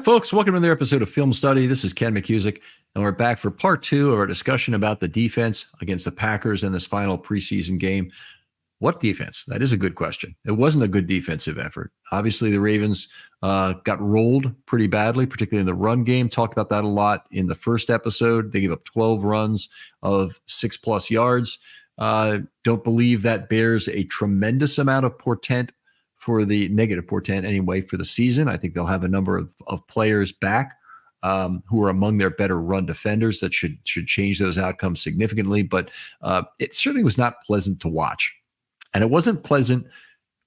folks. Welcome to another episode of Film Study. This is Ken McCusick, and we're back for part two of our discussion about the defense against the Packers in this final preseason game. What defense? That is a good question. It wasn't a good defensive effort. Obviously, the Ravens got rolled pretty badly, particularly in the run game. Talked about that a lot in the first episode. They gave up 12 runs of 6+ yards. Don't believe that bears a tremendous amount of portent for the negative portent anyway for the season. I think they'll have a number of players back who are among their better run defenders that should change those outcomes significantly. But it certainly was not pleasant to watch. And it wasn't pleasant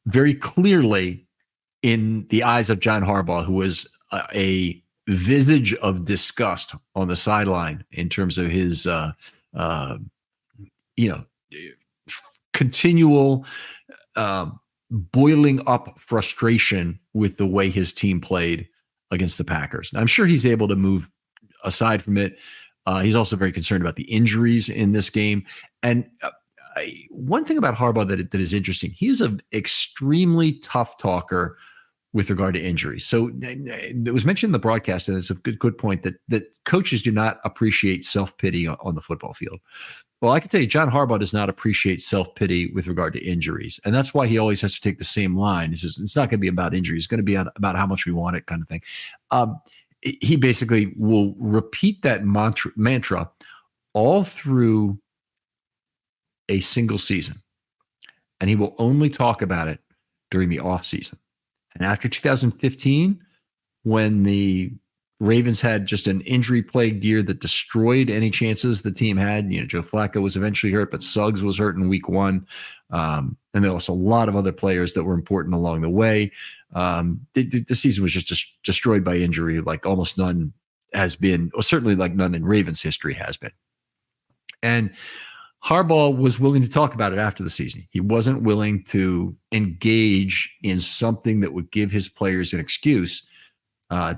very clearly in the eyes of John Harbaugh, who was a visage of disgust on the sideline in terms of his, continual boiling up frustration with the way his team played against the Packers. I'm sure he's able to move aside from it. He's also very concerned about the injuries in this game. And one thing about Harbaugh that is interesting, he's an extremely tough talker with regard to injuries. So it was mentioned in the broadcast, and it's a good point, that coaches do not appreciate self-pity on the football field. Well, I can tell you, John Harbaugh does not appreciate self-pity with regard to injuries. And that's why he always has to take the same line. He says, it's not going to be about injuries. It's going to be about how much we want it, kind of thing. He basically will repeat that mantra all through a single season. And he will only talk about it during the off season. And after 2015, when the Ravens had just an injury-plagued year that destroyed any chances the team had. Joe Flacco was eventually hurt, but Suggs was hurt in week one. And there were also a lot of other players that were important along the way. The season was just destroyed by injury, like almost none has been, or certainly like none in Ravens history has been. And Harbaugh was willing to talk about it after the season. He wasn't willing to engage in something that would give his players an excuse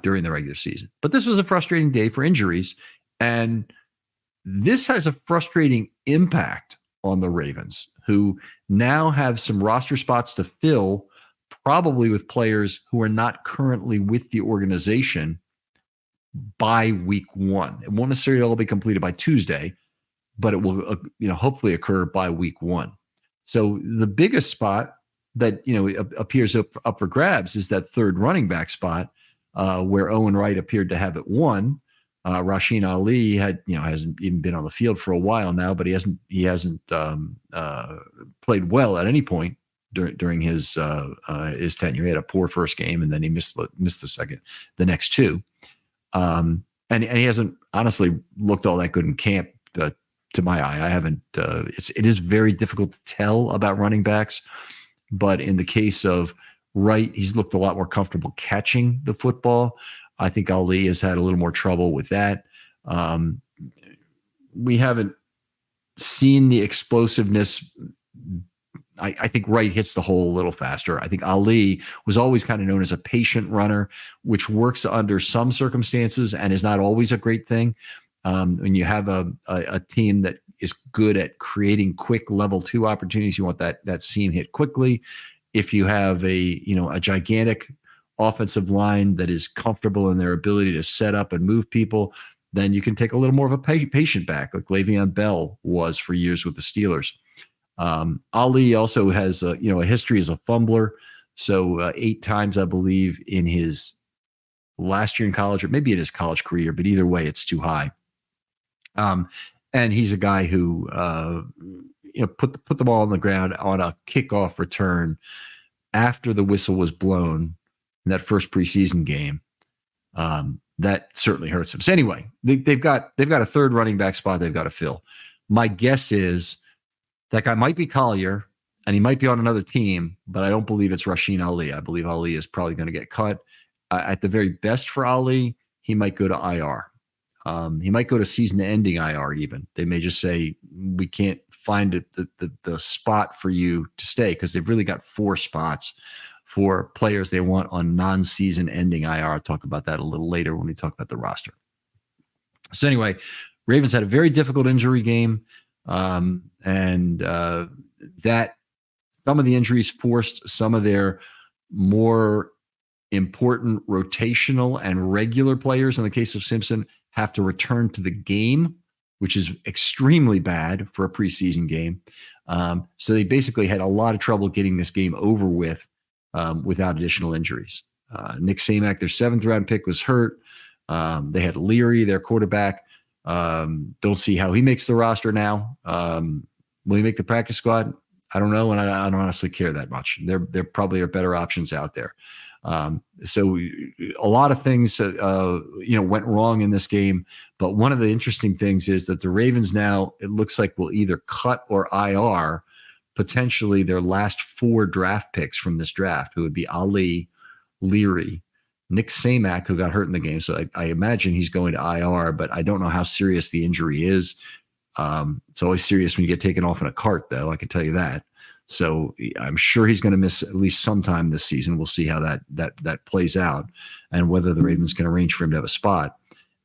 during the regular season. But this was a frustrating day for injuries, and this has a frustrating impact on the Ravens, who now have some roster spots to fill, probably with players who are not currently with the organization by week one. It won't necessarily all be completed by Tuesday, but it will hopefully occur by week one. So the biggest spot that appears up for grabs is that third running back spot, where Owen Wright appeared to have it won. Rasheen Ali hasn't even been on the field for a while now, but he hasn't played well at any point during his tenure. He had a poor first game, and then he missed the next two. And he hasn't honestly looked all that good in camp to my eye. I haven't. It is very difficult to tell about running backs, but in the case of Wright, he's looked a lot more comfortable catching the football. I think Ali has had a little more trouble with that. We haven't seen the explosiveness. I think Wright hits the hole a little faster. I think Ali was always kind of known as a patient runner, which works under some circumstances and is not always a great thing. When you have a team that is good at creating quick level 2 opportunities, you want that seam hit quickly. If you have a gigantic offensive line that is comfortable in their ability to set up and move people, then you can take a little more of a patient back, like Le'Veon Bell was for years with the Steelers. Ali also has a history as a fumbler. So 8 times, I believe, in his last year in college, or maybe in his college career, but either way, it's too high. And he's a guy who put the ball on the ground on a kickoff return after the whistle was blown in that first preseason game. That certainly hurts him. So anyway, they've got a third running back spot they've got to fill. My guess is that guy might be Collier, and he might be on another team, but I don't believe it's Rasheen Ali. I believe Ali is probably going to get cut. At the very best for Ali, he might go to IR. He might go to season-ending IR even. They may just say, we can't find the spot for you to stay, because they've really got 4 spots for players they want on non-season-ending IR. I'll talk about that a little later when we talk about the roster. So anyway, Ravens had a very difficult injury game, and that some of the injuries forced some of their more important rotational and regular players, in the case of Simpson, have to return to the game, which is extremely bad for a preseason game. So they basically had a lot of trouble getting this game over with without additional injuries. Nick Samak, their 7th-round pick, was hurt. They had Leary, their quarterback. Don't see how he makes the roster now. Will he make the practice squad? I don't know, and I don't honestly care that much. There probably are better options out there. So a lot of things, went wrong in this game. But one of the interesting things is that the Ravens now, it looks like, will either cut or IR potentially their last 4 draft picks from this draft, who would be Ali, Leary, Nick Samak, who got hurt in the game. So I imagine he's going to IR, but I don't know how serious the injury is. It's always serious when you get taken off in a cart, though. I can tell you that. So I'm sure he's going to miss at least some time this season. We'll see how that plays out and whether the Ravens can arrange for him to have a spot.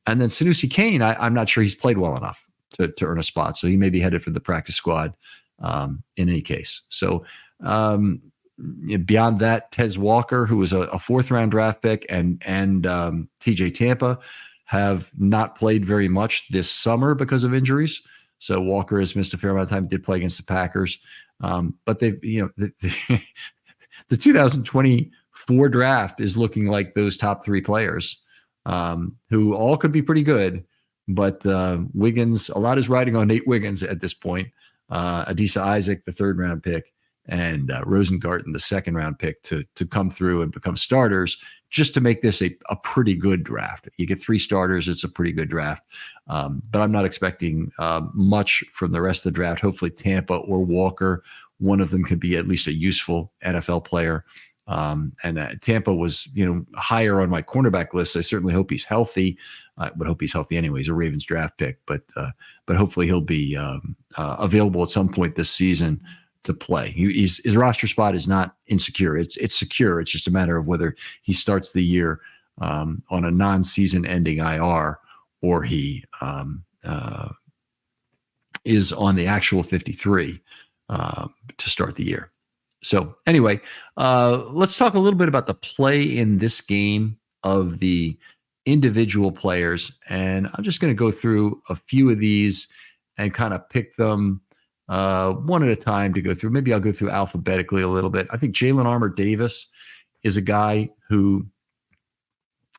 And then Sanusi Kane, I'm not sure he's played well enough to earn a spot. So he may be headed for the practice squad in any case. So beyond that, Tez Walker, who was a 4th-round draft pick, and TJ Tampa have not played very much this summer because of injuries. So Walker has missed a fair amount of time, did play against the Packers. But they've, the 2024 draft is looking like those top 3 players who all could be pretty good. But Wiggins, a lot is riding on Nate Wiggins at this point. Adisa Isaac, the 3rd-round pick, and Rosengarten, the 2nd-round pick, to come through and become starters, just to make this a pretty good draft. You get 3 starters, it's a pretty good draft. But I'm not expecting much from the rest of the draft. Hopefully Tampa or Walker, one of them could be at least a useful NFL player. And Tampa was, higher on my cornerback list. I certainly hope he's healthy. I would hope he's healthy anyway. He's a Ravens draft pick, but hopefully he'll be available at some point this season to play. His roster spot is not insecure. It's secure. It's just a matter of whether he starts the year on a non-season ending IR or he is on the actual 53 to start the year. So anyway, let's talk a little bit about the play in this game of the individual players. And I'm just going to go through a few of these and kind of pick them one at a time to go through. Maybe I'll go through alphabetically a little bit. I think Jalen Armour-Davis is a guy who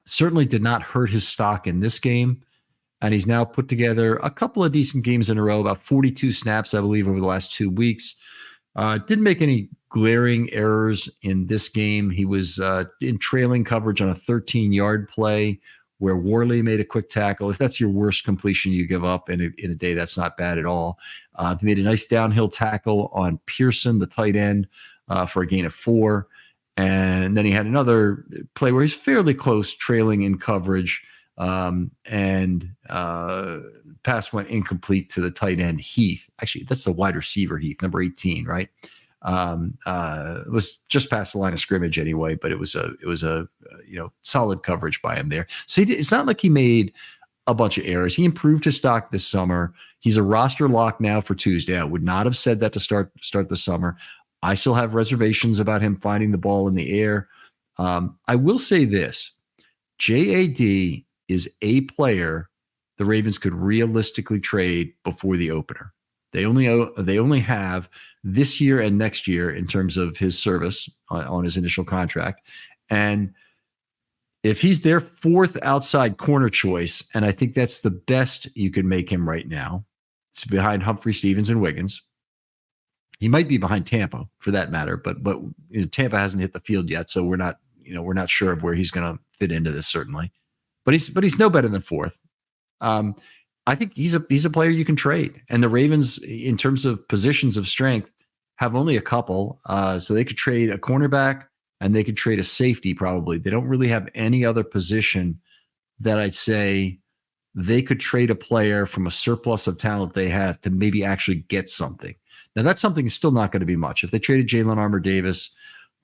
certainly did not hurt his stock in this game. And he's now put together a couple of decent games in a row, about 42 snaps, I believe, over the last 2 weeks. Didn't make any glaring errors in this game. He was in trailing coverage on a 13-yard play where Worley made a quick tackle. If that's your worst completion you give up in a day, that's not bad at all. He made a nice downhill tackle on Pearson, the tight end, for a gain of 4. And then he had another play where he's fairly close, trailing in coverage, and pass went incomplete to the tight end Heath. Actually, that's the wide receiver Heath, number 18, right? It was just past the line of scrimmage anyway, but it was a solid coverage by him there. So it's not like he made a bunch of errors. He improved his stock this summer. He's a roster lock now for Tuesday. I would not have said that to start the summer. I still have reservations about him finding the ball in the air. I will say this: JAD is a player the Ravens could realistically trade before the opener. They only have this year and next year in terms of his service on his initial contract. And if he's their 4th outside corner choice, and I think that's the best you can make him right now, it's behind Humphrey, Stevens, and Wiggins. He might be behind Tampa for that matter, but Tampa hasn't hit the field yet, so we're not sure of where he's going to fit into this certainly. But he's no better than 4th. I think he's a player you can trade, and the Ravens, in terms of positions of strength, have only a couple. So they could trade a cornerback and they could trade a safety. Probably they don't really have any other position that I'd say they could trade a player from a surplus of talent they have to maybe actually get something. Now that something is still not going to be much. If they traded Jalen Armour-Davis,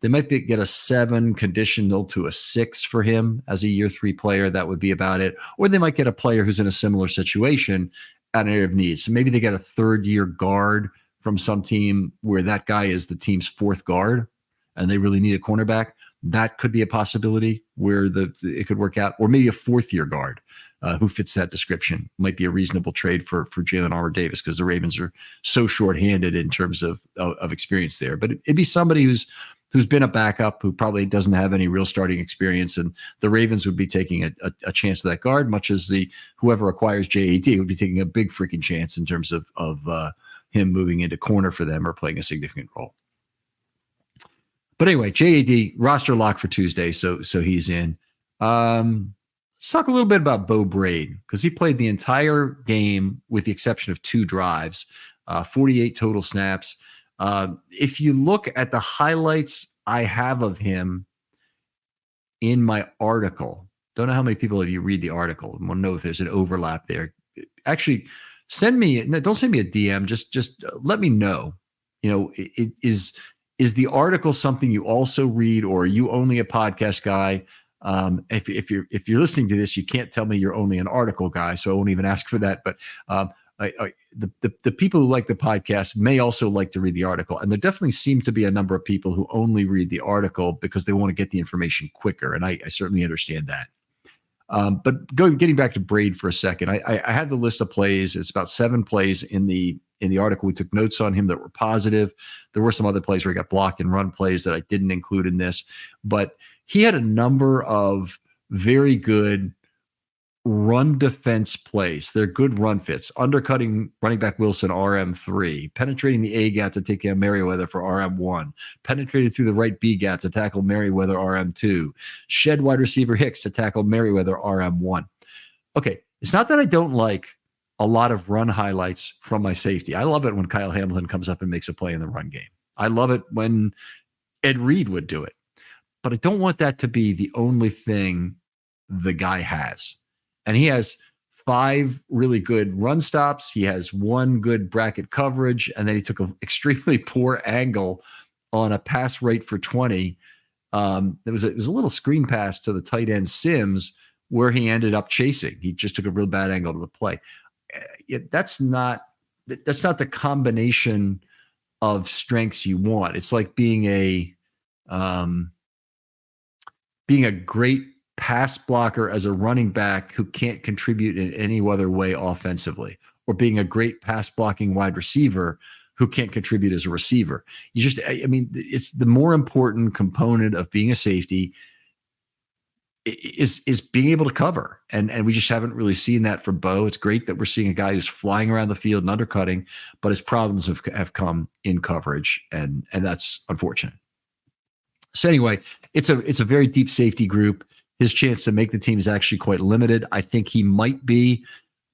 they might get a 7 conditional to a 6 for him as a year 3 player. That would be about it. Or they might get a player who's in a similar situation at an area of need. So maybe they get a 3rd-year guard from some team where that guy is the team's 4th guard and they really need a cornerback. that could be a possibility where it could work out, or maybe a fourth-year guard who fits that description might be a reasonable trade for Jalen Armour-Davis, because the Ravens are so shorthanded in terms of experience there. But it'd be somebody who's been a backup, who probably doesn't have any real starting experience, and the Ravens would be taking a chance to that guard, much as whoever acquires JAD would be taking a big freaking chance in terms of him moving into corner for them or playing a significant role. But anyway, JAD roster lock for Tuesday, so he's in. Let's talk a little bit about Beau Brade, because he played the entire game with the exception of 2 drives, 48 total snaps. If you look at the highlights I have of him in my article, don't know how many people of you read the article and want to know if there's an overlap there. Actually, don't send me a DM. Just let me know. Is the article something you also read, or are you only a podcast guy? If you're listening to this, you can't tell me you're only an article guy, so I won't even ask for that. But the people who like the podcast may also like to read the article, and there definitely seem to be a number of people who only read the article because they want to get the information quicker, and I certainly understand that. But getting back to Brade for a second, I had the list of plays. It's about 7 plays in the article. We took notes on him that were positive. There were some other plays where he got blocked and run plays that I didn't include in this, but he had a number of very good run defense plays. They're good run fits, undercutting running back Wilson, RM3, penetrating the A gap to take down Merriweather for RM1, penetrated through the right B gap to tackle Merriweather, RM2, shed wide receiver Hicks to tackle Merriweather, RM1. Okay, it's not that I don't like a lot of run highlights from my safety. I love it when Kyle Hamilton comes up and makes a play in the run game. I love it when Ed Reed would do it. But I don't want that to be the only thing the guy has. And he has 5 really good run stops. He has 1 good bracket coverage. And then he took an extremely poor angle on a pass rate for 20. It was a little screen pass to the tight end Sims where he ended up chasing. He just took a real bad angle to the play. That's not the combination of strengths you want. It's like being a great pass blocker as a running back who can't contribute in any other way offensively, or being a great pass blocking wide receiver who can't contribute as a receiver. It's the more important component of being a safety is being able to cover. And we just haven't really seen that from Beau. It's great that we're seeing a guy who's flying around the field and undercutting, but his problems have come in coverage, and that's unfortunate. So anyway, it's a very deep safety group. His chance to make the team is actually quite limited. I think he might be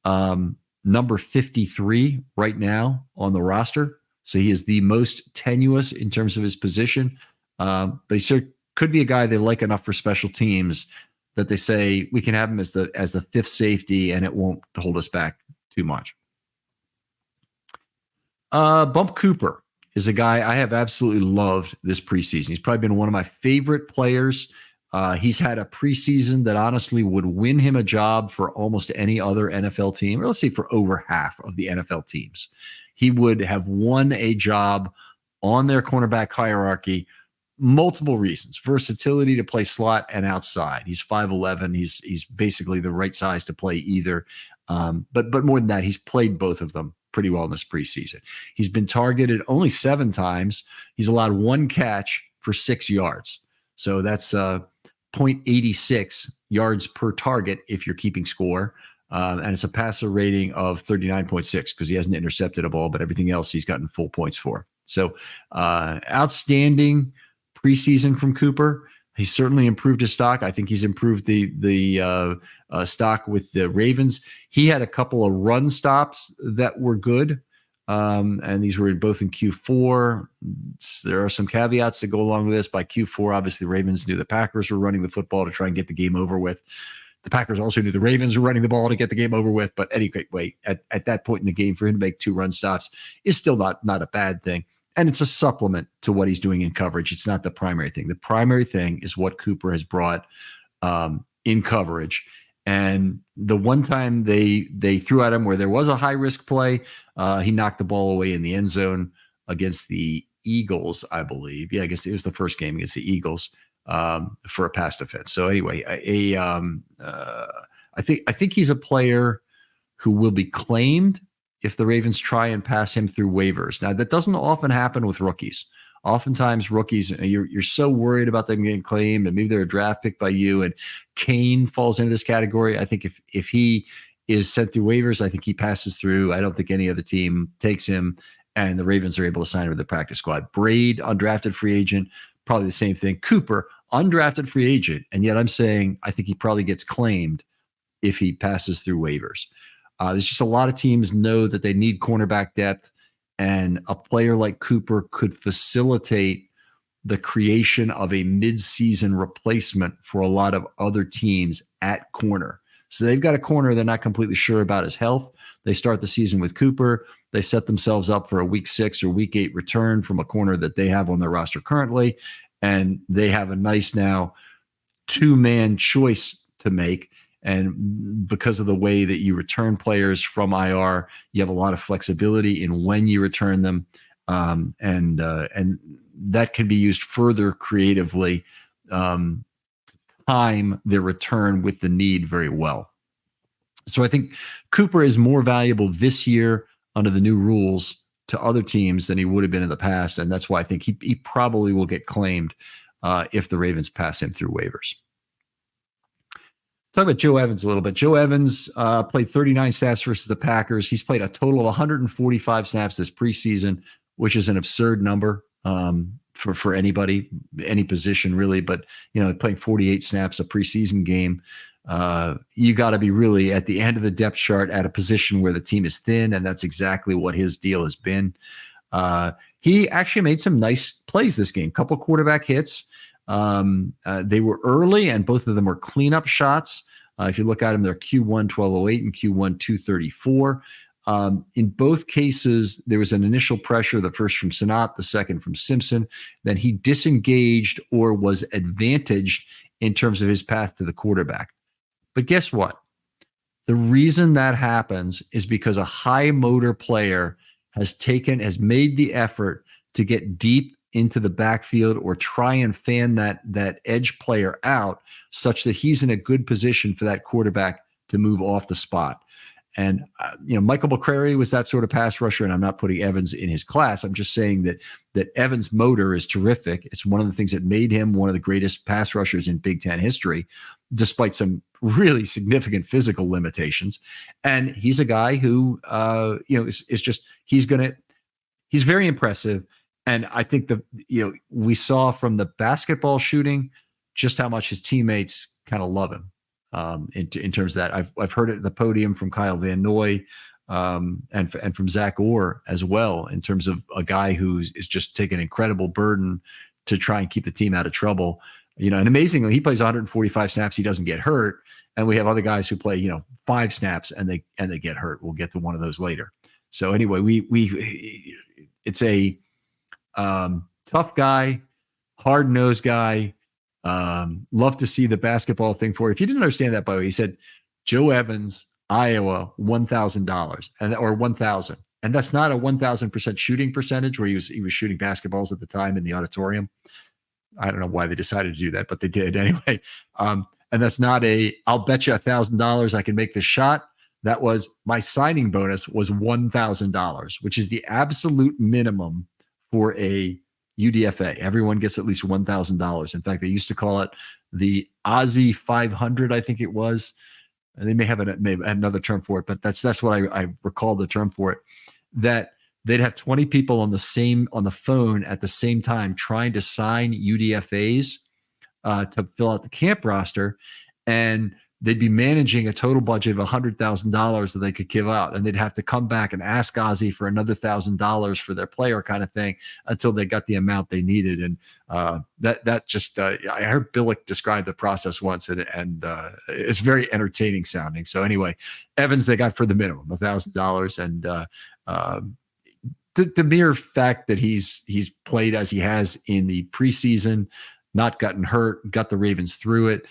number 53 right now on the roster. So he is the most tenuous in terms of his position. But he could be a guy they like enough for special teams that they say we can have him as the 5th safety, and it won't hold us back too much. Bump Cooper is a guy I have absolutely loved this preseason. He's probably been one of my favorite players. He's had a preseason that honestly would win him a job for almost any other NFL team, or let's say for over half of the NFL teams. He would have won a job on their cornerback hierarchy. Multiple reasons: versatility to play slot and outside. He's 5'11". He's basically the right size to play either. But more than that, he's played both of them pretty well in this preseason. He's been targeted only 7 times. He's allowed 1 catch for 6 yards. So that's 0.86 yards per target if you're keeping score. And it's a passer rating of 39.6 because he hasn't intercepted a ball, but everything else he's gotten full points for. So outstanding preseason from Cooper. He's certainly improved his stock. I think he's improved the stock with the Ravens. He had a couple of run stops that were good. And these were both in Q4. There are some caveats that go along with this. By Q4, obviously, the Ravens knew the Packers were running the football to try and get the game over with. The Packers also knew the Ravens were running the ball to get the game over with. But anyway, at that point in the game, for him to make 2 run stops is still not a bad thing. And it's a supplement to what he's doing in coverage. It's not the primary thing. The primary thing is what Cooper has brought in coverage. And the one time they threw at him where there was a high-risk play, he knocked the ball away in the end zone against the Eagles, I believe. Yeah, I guess it was the first game against the Eagles. for a pass defense. So anyway, I think he's a player who will be claimed if the Ravens try and pass him through waivers. Now, that doesn't often happen with rookies. Oftentimes, rookies, you're so worried about them getting claimed, and maybe they're a draft pick by you. And Kane falls into this category. I think if he is sent through waivers, I think he passes through. I don't think any other team takes him, and the Ravens are able to sign him to the practice squad. Braid, undrafted free agent, probably the same thing. Cooper, undrafted free agent, and yet I'm saying I think he probably gets claimed if he passes through waivers. There's just a lot of teams know that they need cornerback depth, and a player like Cooper could facilitate the creation of a midseason replacement for a lot of other teams at corner. So they've got a corner they're not completely sure about his health. They start the season with Cooper. They set themselves up for a week 6 or week 8 return from a corner that they have on their roster currently, and they have a nice now 2-man choice to make. And because of the way that you return players from IR, you have a lot of flexibility in when you return them, and that can be used further creatively to time their return with the need very well. So I think Cooper is more valuable this year under the new rules to other teams than he would have been in the past, and that's why I think he probably will get claimed if the Ravens pass him through waivers. Talk about Joe Evans a little bit. Joe Evans played 39 snaps versus the Packers. He's played a total of 145 snaps this preseason, which is an absurd number for anybody, any position really. But, playing 48 snaps a preseason game, you got to be really at the end of the depth chart at a position where the team is thin, and that's exactly what his deal has been. He actually made some nice plays this game, couple quarterback hits. They were early, and both of them were cleanup shots. If you look at them, they're Q1 1208 and Q1 234. In both cases, there was an initial pressure, the first from Sanat, the second from Simpson. Then he disengaged or was advantaged in terms of his path to the quarterback. But guess what? The reason that happens is because a high motor player has made the effort to get deep into the backfield or try and fan that edge player out such that he's in a good position for that quarterback to move off the spot. And, Michael McCrary was that sort of pass rusher, and I'm not putting Evans in his class. I'm just saying that Evans' motor is terrific. It's one of the things that made him one of the greatest pass rushers in Big Ten history, despite some really significant physical limitations. And he's a guy who, he's very impressive. And I think we saw from the basketball shooting just how much his teammates kind of love him in terms of that. I've heard it at the podium from Kyle Van Noy and from Zach Orr as well, in terms of a guy who is just taking an incredible burden to try and keep the team out of trouble. And amazingly, he plays 145 snaps. He doesn't get hurt. And we have other guys who play, 5 snaps and they get hurt. We'll get to one of those later. So anyway, it's a tough guy, hard-nosed guy. Love to see the basketball thing for it. If you didn't understand that, by the way, he said Joe Evans, Iowa, $1,000 or 1,000, and that's not a 1,000% shooting percentage where he was shooting basketballs at the time in the auditorium. I don't know why they decided to do that, but they did anyway. And that's not I'll bet you $1,000 I can make this shot. That was my signing bonus was $1,000, which is the absolute minimum for a UDFA. Everyone gets at least $1,000. In fact, they used to call it the Aussie 500, I think it was. And they may have another term for it, but that's what I recall the term for it. That they'd have 20 people on the phone at the same time trying to sign UDFAs to fill out the camp roster, and they'd be managing a total budget of $100,000 that they could give out, and they'd have to come back and ask Ozzy for another $1,000 for their player, kind of thing, until they got the amount they needed. And that just I heard Billick describe the process once, and it's very entertaining sounding. So anyway, Evans they got for the minimum $1,000, and the mere fact that he's played as he has in the preseason, not gotten hurt, got the Ravens through it.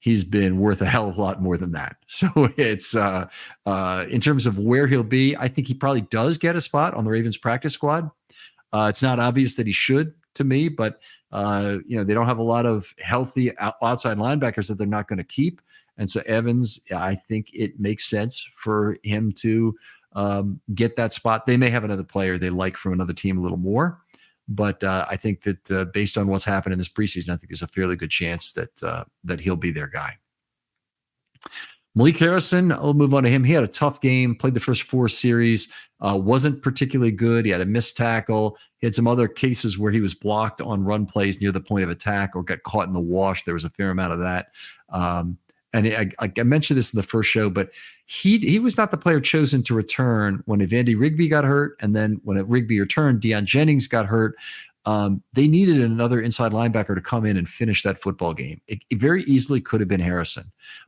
He's been worth a hell of a lot more than that. So it's in terms of where he'll be, I think he probably does get a spot on the Ravens practice squad. It's not obvious that he should, to me, but they don't have a lot of healthy outside linebackers that they're not going to keep. And so Evans, I think it makes sense for him to get that spot. They may have another player they like from another team a little more, but I think that based on what's happened in this preseason, I think there's a fairly good chance that he'll be their guy. Malik Harrison, I'll move on to him. He had a tough game, played the first 4 series, wasn't particularly good. He had a missed tackle. He had some other cases where he was blocked on run plays near the point of attack or got caught in the wash. There was a fair amount of that. And I mentioned this in the first show, but he was not the player chosen to return when Evandy Rigby got hurt. And then when Rigby returned, Deion Jennings got hurt. They needed another inside linebacker to come in and finish that football game. It very easily could have been Harrison,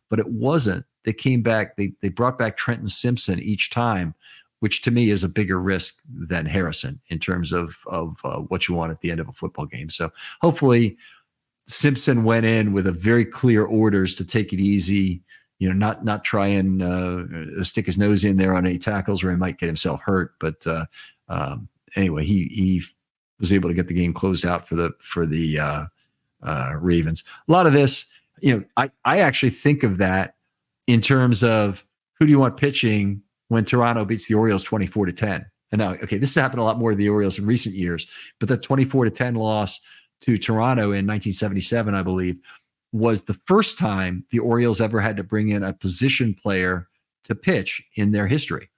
but it wasn't. They came back. They brought back Trenton Simpson each time, which to me is a bigger risk than Harrison in terms of what you want at the end of a football game. So hopefully Simpson went in with a very clear orders to take it easy, not try and stick his nose in there on any tackles or he might get himself hurt. But anyway, he was able to get the game closed out for the Ravens. A lot of this, I actually think of that in terms of who do you want pitching when Toronto beats the Orioles 24-10. And now, okay, this has happened a lot more to the Orioles in recent years, but that 24-10 loss to Toronto in 1977, I believe, was the first time the Orioles ever had to bring in a position player to pitch in their history.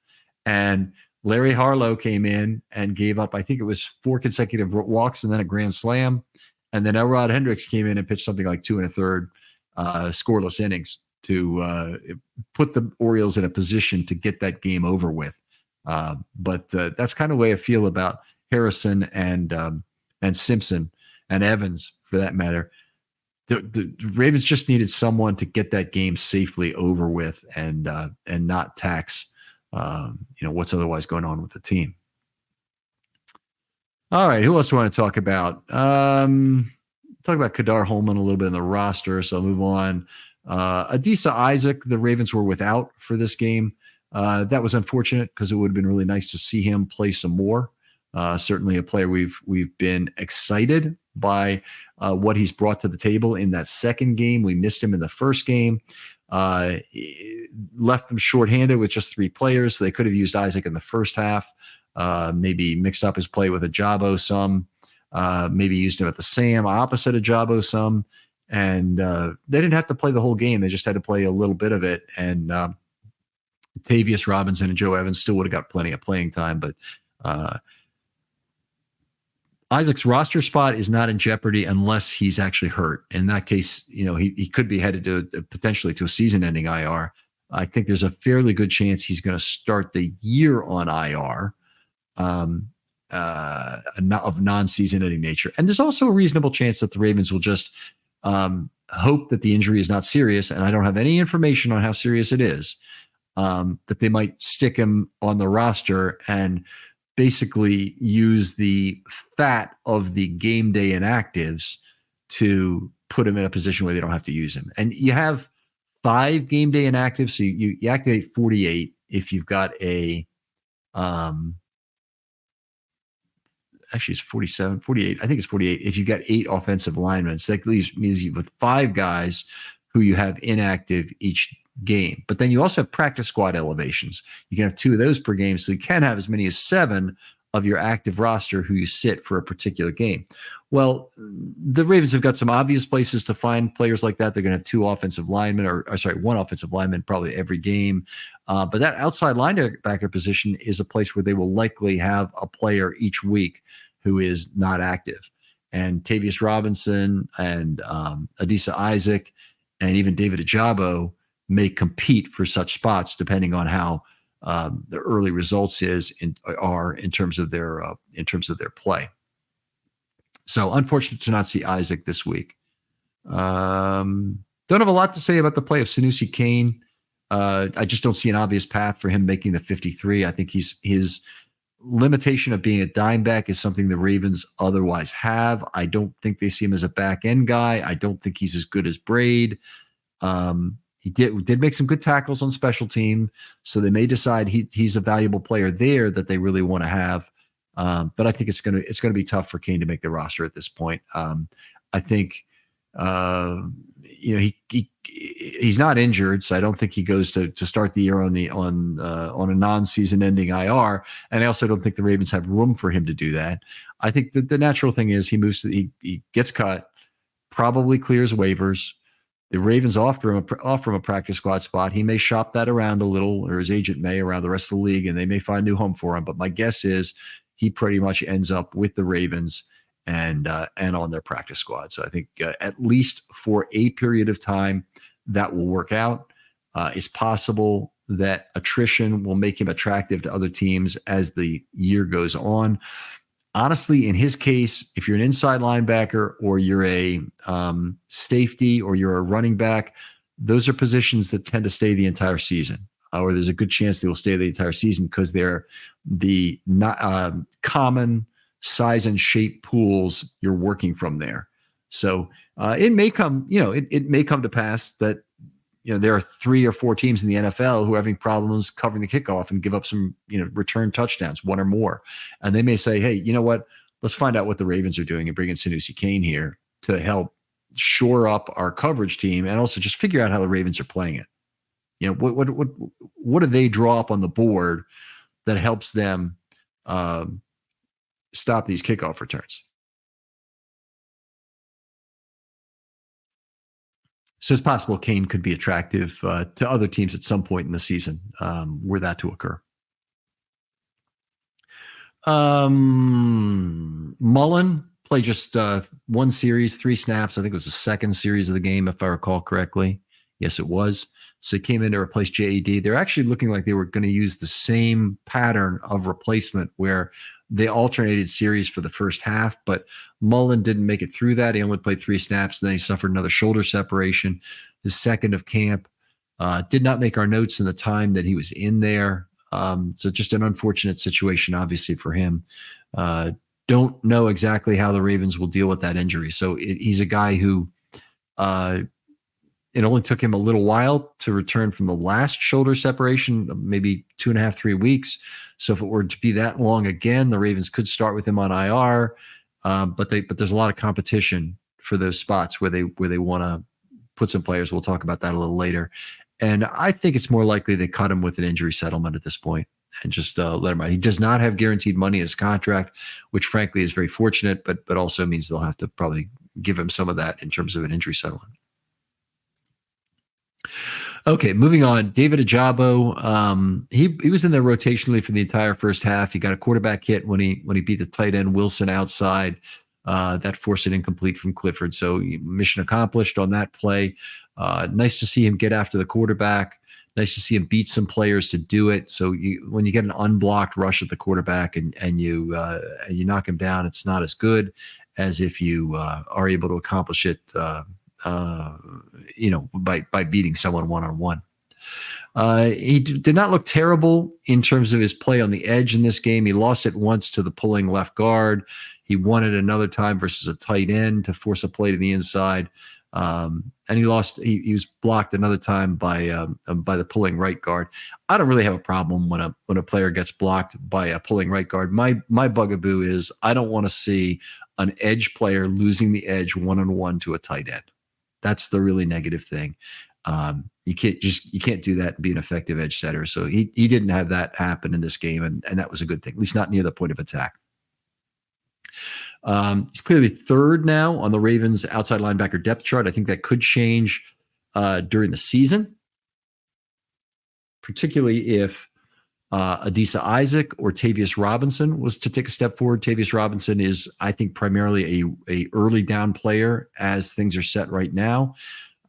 And Larry Harlow came in and gave up, I think it was 4 consecutive walks and then a grand slam. And then Elrod Hendricks came in and pitched something like 2 1/3 scoreless innings to put the Orioles in a position to get that game over with. But that's kind of the way I feel about Harrison and Simpson and Evans, for that matter. The Ravens just needed someone to get that game safely over with and not tax what's otherwise going on with the team. All right, who else do I want to talk about? Talk about Kadar Holman a little bit in the roster, so I'll move on. Adisa Isaac, the Ravens were without for this game. That was unfortunate because it would have been really nice to see him play some more. Certainly a player we've been excited by what he's brought to the table in that second game. We missed him in the first game. Left them shorthanded with just 3 players, so they could have used Isaac in the first half. Maybe mixed up his play with Ajabo some. Maybe used him at the Sam opposite Ajabo some. And they didn't have to play the whole game. They just had to play a little bit of it. And Tavius Robinson and Joe Evans still would have got plenty of playing time. But Isaac's roster spot is not in jeopardy unless he's actually hurt. In that case, he could be headed to potentially to a season-ending IR. I think there's a fairly good chance he's going to start the year on IR of non-season-ending nature. And there's also a reasonable chance that the Ravens will just hope that the injury is not serious, and I don't have any information on how serious it is, that they might stick him on the roster and basically use the fat of the game day inactives to put him in a position where they don't have to use him. And you have 5 game day inactives, so you activate 48 if you've got a actually it's 47, 48. I think it's 48. If you've got 8 offensive linemen, so that means you have 5 guys who you have inactive each game. But then you also have practice squad elevations. You can have 2 of those per game, so you can have as many as 7 of your active roster who you sit for a particular game. Well, the Ravens have got some obvious places to find players like that. They're going to have 2 offensive linemen, or 1 offensive lineman probably every game. But that outside linebacker position is a place where they will likely have a player each week who is not active. And Tavius Robinson and Adisa Isaac and even David Ajabo may compete for such spots depending on how the early results are in terms of their play. So unfortunate to not see Isaac this week. Don't have a lot to say about the play of Sanusi Kane. I just don't see an obvious path for him making the 53. I think his limitation of being a dime back is something the Ravens otherwise have. I don't think they see him as a back end guy. I don't think he's as good as Braid. He did make some good tackles on special team, so they may decide he's a valuable player there that they really want to have But I think it's gonna be tough for Kane to make the roster at this point. I think he's not injured, so I don't think he goes to start the year on a non-season ending IR. And I also don't think the Ravens have room for him to do that. I think that the natural thing is he gets cut, probably clears waivers. The Ravens offer him a practice squad spot. He may shop that around a little, or his agent may, around the rest of the league, and they may find a new home for him. But my guess is he pretty much ends up with the Ravens and on their practice squad. So I think at least for a period of time that will work out. It's possible that attrition will make him attractive to other teams as the year goes on. Honestly, in his case, if you're an inside linebacker or you're a safety or you're a running back, those are positions that tend to stay the entire season, or there's a good chance they will stay the entire season because they're the common size and shape pools you're working from there. So it may come, it may come to pass that there are 3 or 4 teams in the NFL who are having problems covering the kickoff and give up some, return touchdowns, 1 or more. And they may say, hey, you know what? Let's find out what the Ravens are doing and bring in Sanusi Kane here to help shore up our coverage team and also just figure out how the Ravens are playing it. What do they draw up on the board that helps them stop these kickoff returns? So it's possible Kane could be attractive to other teams at some point in the season were that to occur. Mullen played just 1 series, 3 snaps. I think it was the second series of the game, if I recall correctly. Yes, it was. So he came in to replace JED. They're actually looking like they were going to use the same pattern of replacement where they alternated series for the first half, but Mullen didn't make it through that. He only played 3 snaps, and then he suffered another shoulder separation, his second of camp. Did not make our notes in the time that he was in there. So just an unfortunate situation, obviously, for him. Don't know exactly how the Ravens will deal with that injury. So he's a guy who it only took him a little while to return from the last shoulder separation, maybe 2.5, 3 weeks. So if it were to be that long again, the Ravens could start with him on IR. But there's a lot of competition for those spots where they want to put some players. We'll talk about that a little later. And I think it's more likely they cut him with an injury settlement at this point and just let him out. He does not have guaranteed money in his contract, which frankly is very fortunate, but also means they'll have to probably give him some of that in terms of an injury settlement. Okay, moving on. David Ajabo, he was in there rotationally for the entire first half. He got a quarterback hit when he beat the tight end Wilson outside. That forced it incomplete from Clifford. So mission accomplished on that play. Nice to see him get after the quarterback. Nice to see him beat some players to do it. So when you get an unblocked rush at the quarterback and you knock him down, it's not as good as if you are able to accomplish it by beating someone one-on-one. He did not look terrible in terms of his play on the edge in this game. He lost it once to the pulling left guard. He won it another time versus a tight end to force a play to the inside. And he lost. He was blocked another time by the pulling right guard. I don't really have a problem when a player gets blocked by a pulling right guard. My bugaboo is I don't want to see an edge player losing the edge one-on-one to a tight end. That's the really negative thing. You can't do that and be an effective edge setter. So he didn't have that happen in this game, and that was a good thing, at least not near the point of attack. He's clearly 3rd now on the Ravens outside linebacker depth chart. I think that could change during the season, particularly if Adisa Isaac or Tavius Robinson was to take a step forward. Tavius Robinson is, I think, primarily a early down player as things are set right now.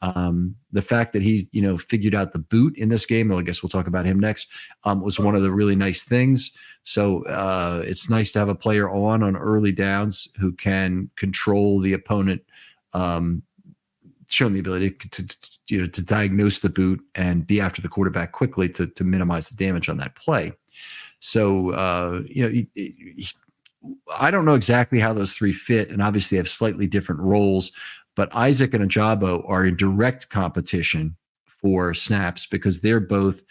The fact that he's, figured out the boot in this game, I guess we'll talk about him next, was one of the really nice things. So it's nice to have a player on early downs who can control the opponent, showing the ability to diagnose the boot and be after the quarterback quickly to minimize the damage on that play. So, I don't know exactly how those 3 fit, and obviously have slightly different roles, but Isaac and Ajabo are in direct competition for snaps because they're both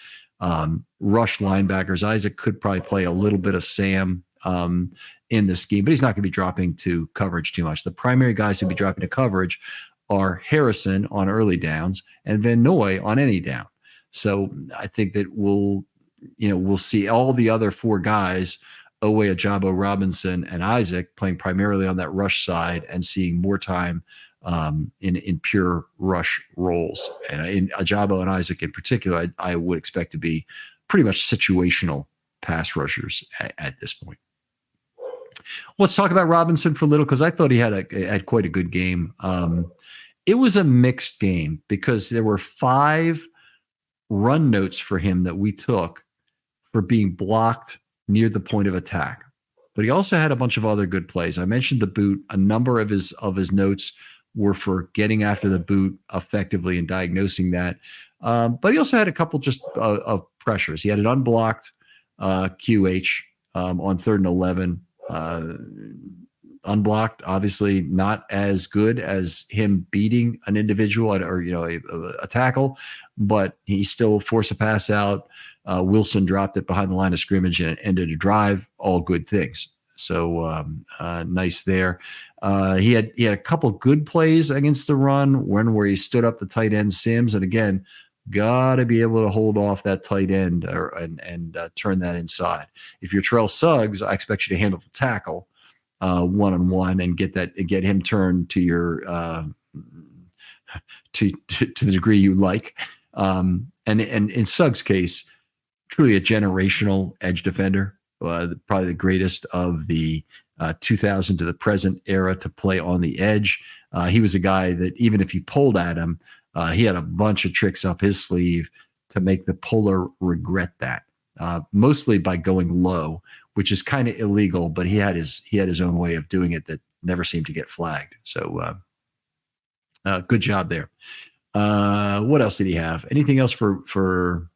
rush linebackers. Isaac could probably play a little bit of Sam in this scheme, but he's not going to be dropping to coverage too much. The primary guys who'll be dropping to coverage are Harrison on early downs and Van Noy on any down. So I think that we'll see all the other four guys, Owe, Ajabo, Robinson, and Isaac, playing primarily on that rush side and seeing more time in pure rush roles. And in Ajabo and Isaac in particular, I would expect to be pretty much situational pass rushers at this point. Let's talk about Robinson for a little, because I thought he had quite a good game. It was a mixed game because there were 5 run notes for him that we took for being blocked near the point of attack. But he also had a bunch of other good plays. I mentioned the boot. A number of his notes were for getting after the boot effectively and diagnosing that. But he also had a couple just of pressures. He had an unblocked QH on 3rd and 11. Unblocked, obviously not as good as him beating an individual or a tackle, but he still forced a pass out. Wilson dropped it behind the line of scrimmage and it ended a drive. All good things. So nice there. He had a couple good plays against the run, one where he stood up the tight end Sims, and again, got to be able to hold off that tight end and turn that inside. If you're Terrell Suggs, I expect you to handle the tackle one-on-one and get him turned to your to the degree you like. And in Suggs' case, truly a generational edge defender, probably the greatest of the 2000 to the present era to play on the edge. He was a guy that even if you pulled at him, he had a bunch of tricks up his sleeve to make the puller regret that, mostly by going low, which is kind of illegal, but he had his own way of doing it that never seemed to get flagged. So good job there. What else did he have? Anything else for?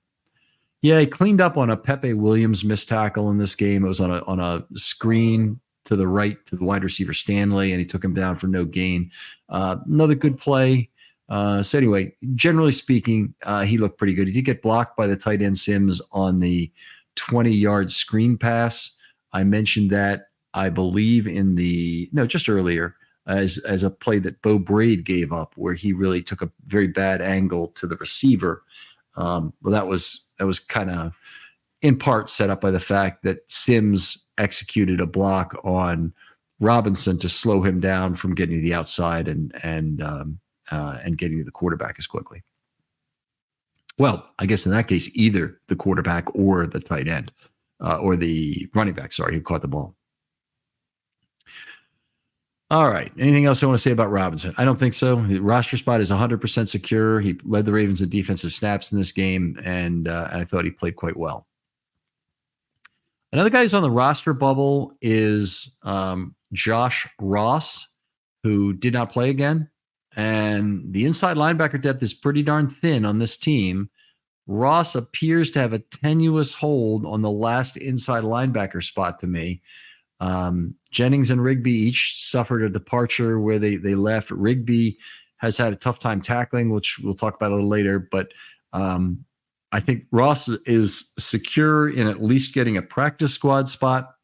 Yeah, he cleaned up on a Pepe Williams missed tackle in this game. It was on a screen to the right to the wide receiver Stanley, and he took him down for no gain. Another good play. So anyway, generally speaking, he looked pretty good. He did get blocked by the tight end Sims on the 20-yard screen pass. I mentioned that, I believe, just earlier as a play that Bo Braid gave up, where he really took a very bad angle to the receiver. Well, that was kind of in part set up by the fact that Sims executed a block on Robinson to slow him down from getting to the outside and getting to the quarterback as quickly. Well, I guess in that case, either the quarterback or the tight end or the running back, who caught the ball. All right. Anything else I want to say about Robinson? I don't think so. The roster spot is 100% secure. He led the Ravens in defensive snaps in this game, and I thought he played quite well. Another guy who's on the roster bubble is Josh Ross, who did not play again. And the inside linebacker depth is pretty darn thin on this team. Ross appears to have a tenuous hold on the last inside linebacker spot to me. Jennings and Rigby each suffered a departure where they left. Rigby has had a tough time tackling, which we'll talk about a little later. But I think Ross is secure in at least getting a practice squad spot.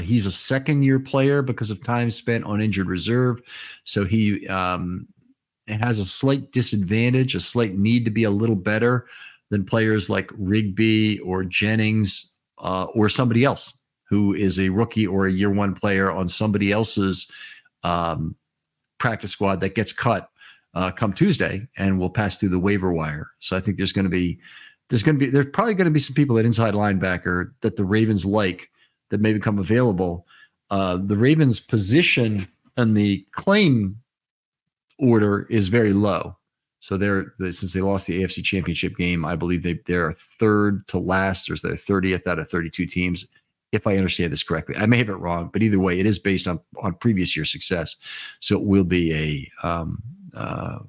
He's a second-year player because of time spent on injured reserve. So he has a slight disadvantage, a slight need to be a little better than players like Rigby or Jennings or somebody else who is a rookie or a year one player on somebody else's practice squad that gets cut come Tuesday and will pass through the waiver wire. So I think there's probably going to be some people at inside linebacker that the Ravens like that may become available. The Ravens' position in the claim order is very low. So since they lost the AFC Championship game, I believe they're third to last, or they're 30th out of 32 teams, if I understand this correctly. I may have it wrong, but either way, it is based on previous year's success. So it will be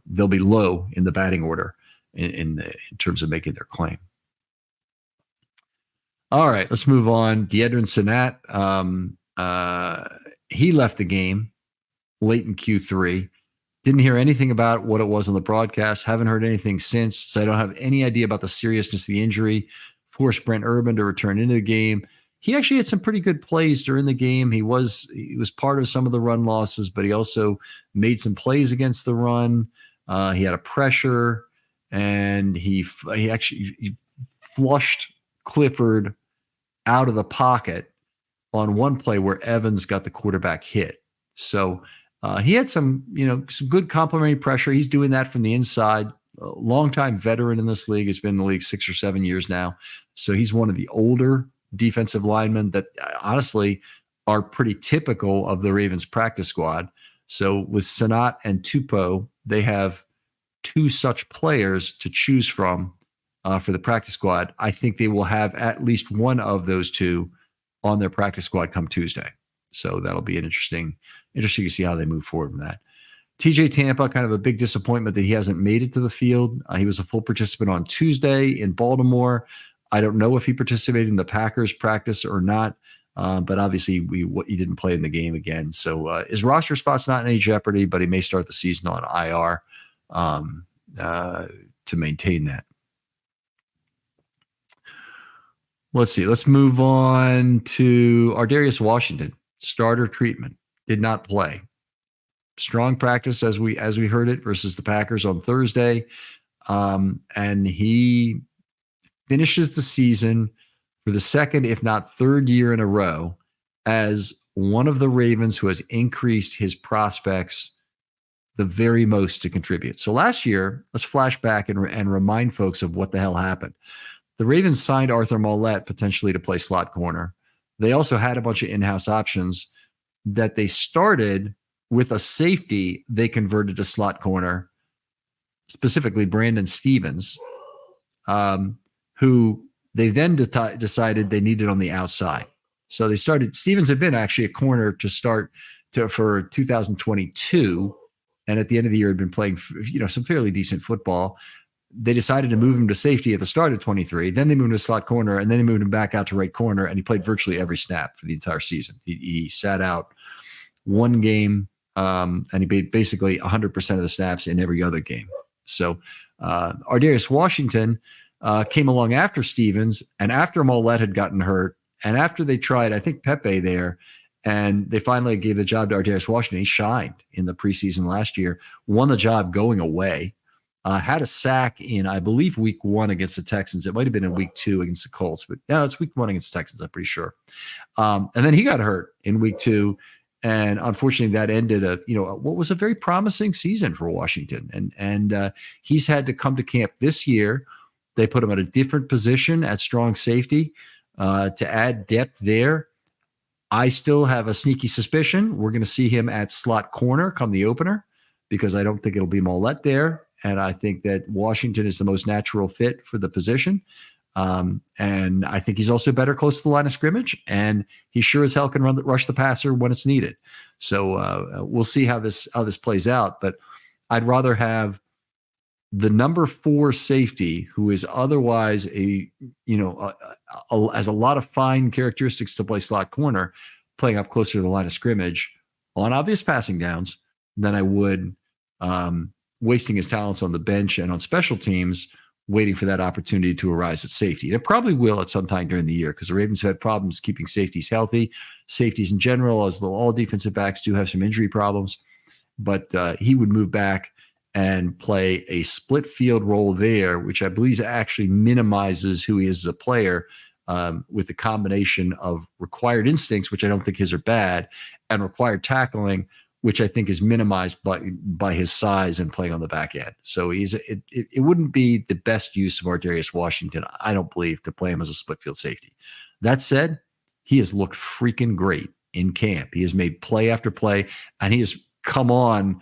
they'll be low in the batting order in terms of making their claim. All right, let's move on. Deadrin Senat, he left the game late in Q3. Didn't hear anything about what it was on the broadcast. Haven't heard anything since, so I don't have any idea about the seriousness of the injury. Forced Brent Urban to return into the game. he actually had some pretty good plays during the game. He was part of some of the run losses, but he also made some plays against the run. He had a pressure, and he flushed Clifford out of the pocket on one play where Evans got the quarterback hit. So he had some good complimentary pressure. He's doing that from the inside. A longtime veteran in this league. Has been in the league 6 or 7 years now. So he's one of the older defensive linemen that honestly are pretty typical of the Ravens practice squad. So with Sanat and Tupou, they have two such players to choose from for the practice squad. I think they will have at least one of those two on their practice squad come Tuesday. So that'll be an interesting to see how they move forward from that. TJ Tampa, kind of a big disappointment that he hasn't made it to the field. He was a full participant on Tuesday in Baltimore. I don't know if he participated in the Packers practice or not, but obviously he didn't play in the game again. So his roster spot's not in any jeopardy, but he may start the season on IR to maintain that. Let's see. Let's move on to Ardarius Washington. Starter treatment. Did not play. Strong practice as we heard it versus the Packers on Thursday. And he finishes the season for the second, if not third year in a row as one of the Ravens who has increased his prospects the very most to contribute. So last year, let's flash back and remind folks of what the hell happened. The Ravens signed Arthur Mollett potentially to play slot corner. They also had a bunch of in-house options that they started with a safety they converted to slot corner, specifically Brandon Stevens, who they then decided they needed on the outside. So they started, Stevens had been actually a corner to start for 2022. And at the end of the year had been playing, some fairly decent football. They decided to move him to safety at the start of 23. Then they moved him to slot corner, and then they moved him back out to right corner, and he played virtually every snap for the entire season. He sat out one game, and he played basically 100% of the snaps in every other game. So Ardarius Washington came along after Stevens, and after Mollett had gotten hurt, and after they tried, I think, Pepe there, and they finally gave the job to Ardarius Washington. He shined in the preseason last year, won the job going away. Had a sack in, I believe, week 1 against the Texans. It might have been in week 2 against the Colts, but yeah, it's week 1 against the Texans, I'm pretty sure. And then he got hurt in week 2, and unfortunately, that ended what was a very promising season for Washington. And he's had to come to camp this year. They put him at a different position at strong safety to add depth there. I still have a sneaky suspicion we're going to see him at slot corner come the opener, because I don't think it'll be Mollett there. And I think that Washington is the most natural fit for the position. And I think he's also better close to the line of scrimmage. And he sure as hell can rush the passer when it's needed. So we'll see how this plays out. But I'd rather have the number 4 safety, who is otherwise has a lot of fine characteristics to play slot corner, playing up closer to the line of scrimmage on obvious passing downs, than I would wasting his talents on the bench and on special teams, waiting for that opportunity to arise at safety. And it probably will at some time during the year, because the Ravens have had problems keeping safeties healthy. Safeties in general, as all defensive backs do, have some injury problems. But he would move back and play a split field role there, which I believe actually minimizes who he is as a player, with the combination of required instincts, which I don't think his are bad, and required tackling, which I think is minimized by his size and playing on the back end. So it wouldn't be the best use of Ardarius Washington, I don't believe, to play him as a split field safety. That said, he has looked freaking great in camp. He has made play after play, and he has come on.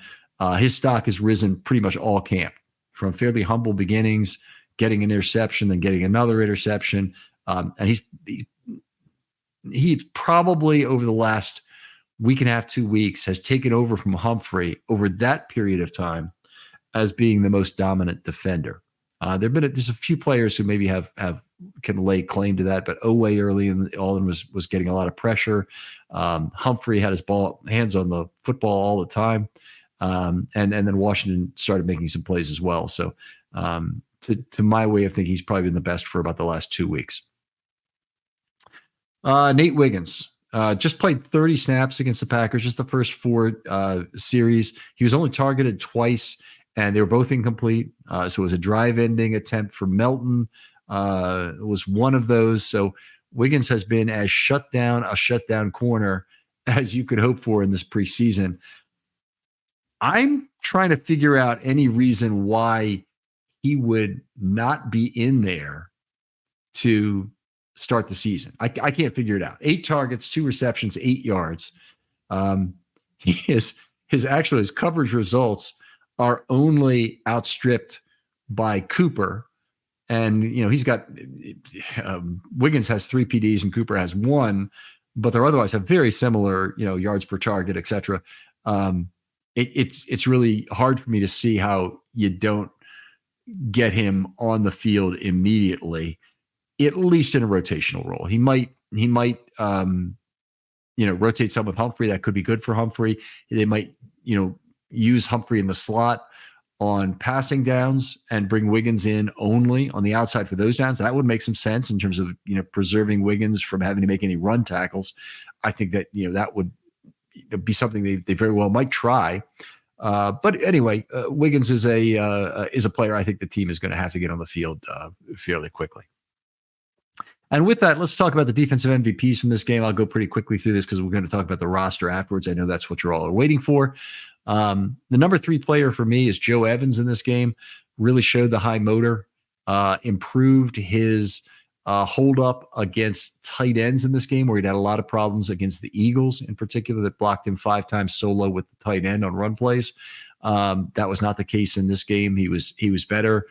His stock has risen pretty much all camp, from fairly humble beginnings, getting an interception, then getting another interception. And he's probably over the last week and a half, 2 weeks, has taken over from Humphrey over that period of time as being the most dominant defender. There's a few players who maybe can lay claim to that, but Oweh early in all was getting a lot of pressure. Humphrey had his hands on the football all the time. And then Washington started making some plays as well. So to my way of thinking, he's probably been the best for about the last 2 weeks. Nate Wiggins just played 30 snaps against the Packers, just the first four series. He was only targeted twice, and they were both incomplete. So it was a drive-ending attempt for Melton. It was one of those. So Wiggins has been as a shutdown corner as you could hope for in this preseason. I'm trying to figure out any reason why he would not be in there to start the season. I can't figure it out. 8 targets, 2 receptions, 8 yards. His coverage results are only outstripped by Cooper. And, he's got Wiggins has 3 PDs and Cooper has 1, but they're otherwise have very similar, yards per target, et cetera. It's really hard for me to see how you don't get him on the field immediately, at least in a rotational role. He might rotate some with Humphrey. That could be good for Humphrey. They might, use Humphrey in the slot on passing downs and bring Wiggins in only on the outside for those downs. That would make some sense in terms of, preserving Wiggins from having to make any run tackles. I think that, that would be something they very well might try. But anyway, Wiggins is a player I think the team is going to have to get on the field fairly quickly. And with that, let's talk about the defensive MVPs from this game. I'll go pretty quickly through this because we're going to talk about the roster afterwards. I know that's what you're all are waiting for. The number 3 player for me is Joe Evans in this game. Really showed the high motor, improved his hold up against tight ends in this game, where he'd had a lot of problems against the Eagles in particular that blocked him 5 times solo with the tight end on run plays. That was not the case in this game. He was better.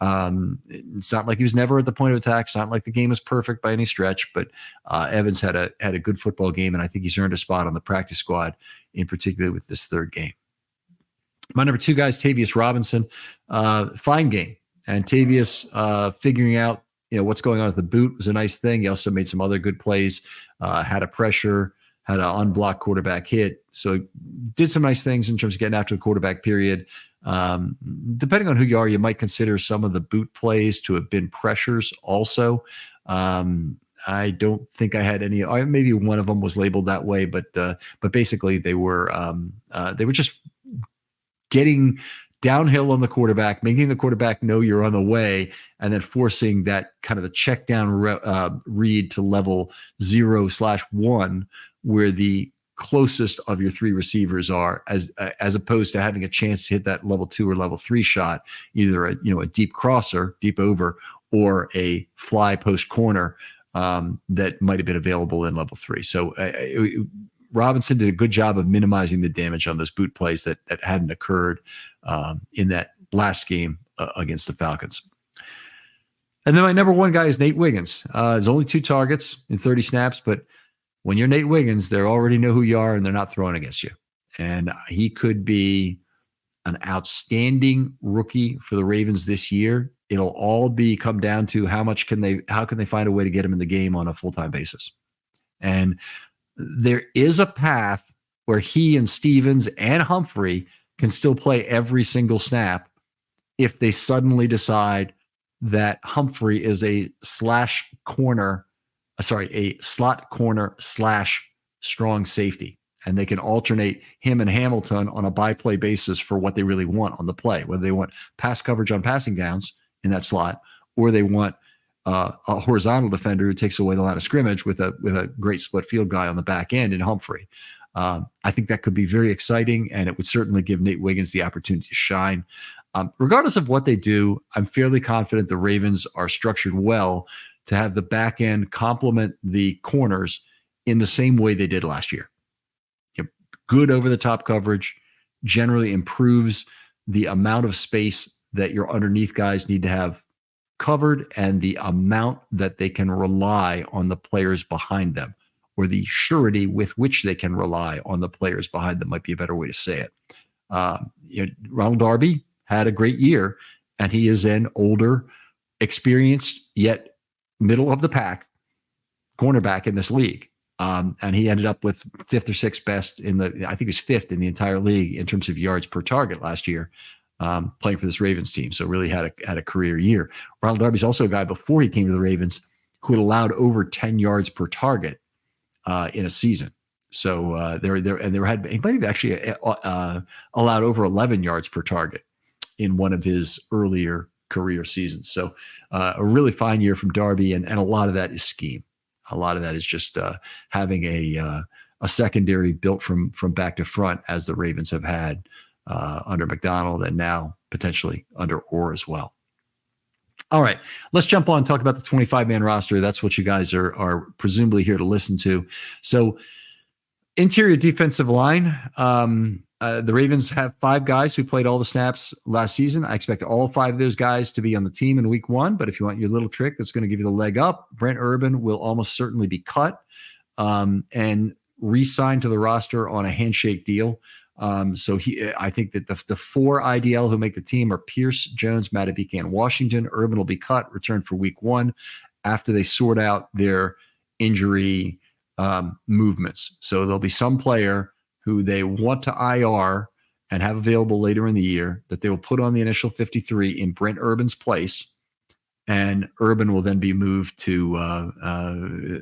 It's not like he was never at the point of attack. It's not like the game is perfect by any stretch, but Evans had a good football game, and I think he's earned a spot on the practice squad, in particular with this third game. My number 2 guy is Tavius Robinson. Fine game, and Tavius figuring out what's going on with the boot was a nice thing. He also made some other good plays, had a pressure, had an unblocked quarterback hit. So did some nice things in terms of getting after the quarterback period. Depending on who you are, you might consider some of the boot plays to have been pressures also. I don't think I had any, maybe one of them was labeled that way, but basically they were just getting downhill on the quarterback, making the quarterback know you're on the way, and then forcing that kind of the check down read to level 0/1, where the closest of your 3 receivers are, as opposed to having a chance to hit that level 2 or level 3 shot, either a deep crosser, deep over, or a fly post corner that might have been available in level 3. So Robinson did a good job of minimizing the damage on those boot plays that hadn't occurred in that last game against the Falcons. And then my number 1 guy is Nate Wiggins. There's only 2 targets in 30 snaps, but when you're Nate Wiggins, they already know who you are and they're not throwing against you. And he could be an outstanding rookie for the Ravens this year. It'll all come down to how can they find a way to get him in the game on a full-time basis. And there is a path where he and Stevens and Humphrey can still play every single snap if they suddenly decide that Humphrey is a slot corner / strong safety. And they can alternate him and Hamilton on a by-play basis for what they really want on the play, whether they want pass coverage on passing downs in that slot, or they want a horizontal defender who takes away the line of scrimmage with a great split field guy on the back end in Humphrey. I think that could be very exciting, and it would certainly give Nate Wiggins the opportunity to shine. Regardless of what they do, I'm fairly confident the Ravens are structured well to have the back end complement the corners in the same way they did last year. Good over-the-top coverage generally improves the amount of space that your underneath guys need to have covered and the amount that they can rely on the players behind them, or the surety with which they can rely on the players behind them might be a better way to say it. Ronald Darby had a great year, and he is an older, experienced, yet middle of the pack cornerback in this league. And he ended up with 5th or 6th best I think he was 5th in the entire league in terms of yards per target last year, playing for this Ravens team. So really had a career year. Ronald Darby's also a guy before he came to the Ravens who had allowed over 10 yards per target in a season. So he might have actually allowed over 11 yards per target in one of his earlier career seasons. So a really fine year from Darby, and a lot of that is scheme. A lot of that is just having a secondary built from back to front, as the Ravens have had under McDonald and now potentially under Orr as well. All right, let's jump on and talk about the 25-man roster. That's what you guys are presumably here to listen to. So interior defensive line, the Ravens have 5 guys who played all the snaps last season. I expect all 5 of those guys to be on the team in week 1, but if you want your little trick that's going to give you the leg up, Brent Urban will almost certainly be cut and re-signed to the roster on a handshake deal. So I think that the 4 IDL who make the team are Pierce, Jones, Matabike, and Washington. Urban will be cut, returned for week 1 after they sort out their injury movements. So there'll be some player who they want to IR and have available later in the year that they will put on the initial 53 in Brent Urban's place, and Urban will then be moved to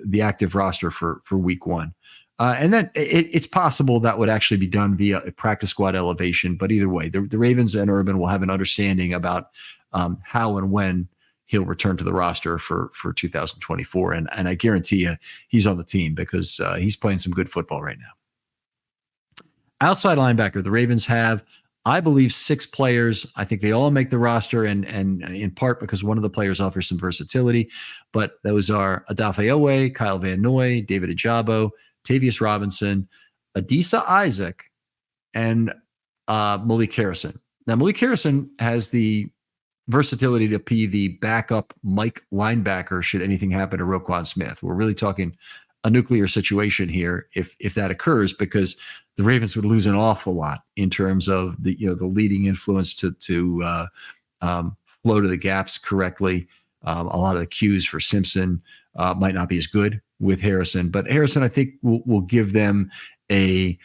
the active roster for week 1. And then it's possible that would actually be done via a practice squad elevation. But either way, the Ravens and Urban will have an understanding about how and when he'll return to the roster for 2024. And I guarantee you he's on the team because he's playing some good football right now. Outside linebacker, the Ravens have, I believe, 6 players. I think they all make the roster, and in part because one of the players offers some versatility. But those are Adafe Owe, Kyle Van Noy, David Ajabo, Tavius Robinson, Adisa Isaac, and Malik Harrison. Now, Malik Harrison has the versatility to be the backup Mike linebacker should anything happen to Roquan Smith. We're really talking a nuclear situation here if that occurs, because the Ravens would lose an awful lot in terms of the leading influence to flow to the gaps correctly. A lot of the cues for Simpson might not be as good with Harrison, but Harrison, I think, will give them a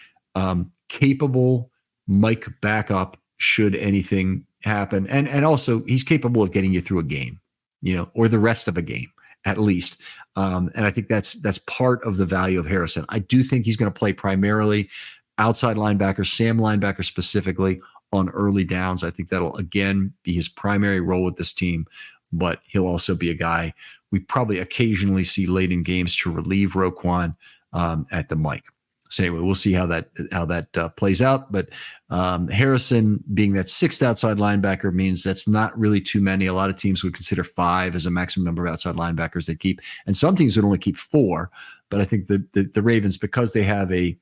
capable Mike backup should anything happen. And also he's capable of getting you through a game, or the rest of a game at least. And I think that's part of the value of Harrison. I do think he's going to play primarily outside linebacker, Sam linebacker specifically, on early downs. I think that'll again be his primary role with this team, but he'll also be a guy we probably occasionally see late in games to relieve Roquan at the mic. So anyway, we'll see how that plays out. But Harrison being that 6th outside linebacker means that's not really too many. A lot of teams would consider 5 as a maximum number of outside linebackers they keep, and some teams would only keep 4. But I think the Ravens, because they have a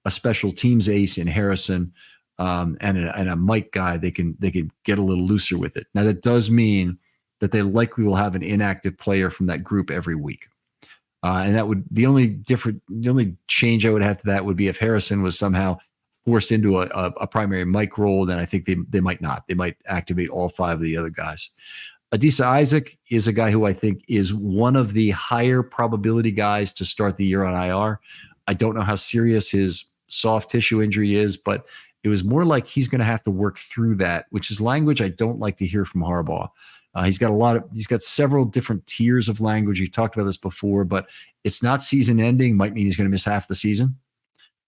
special teams ace in Harrison and a Mike guy, they can get a little looser with it. Now that does mean that they likely will have an inactive player from that group every week. And that would the only change I would have to that would be if Harrison was somehow forced into a primary Mike role. Then I think they might not. They might activate all 5 of the other guys. Adisa Isaac is a guy who I think is one of the higher probability guys to start the year on IR. I don't know how serious his soft tissue injury is, but it was more like he's going to have to work through that, which is language I don't like to hear from Harbaugh. He's got several different tiers of language. We've talked about this before, but it's not season ending. Might mean he's going to miss half the season,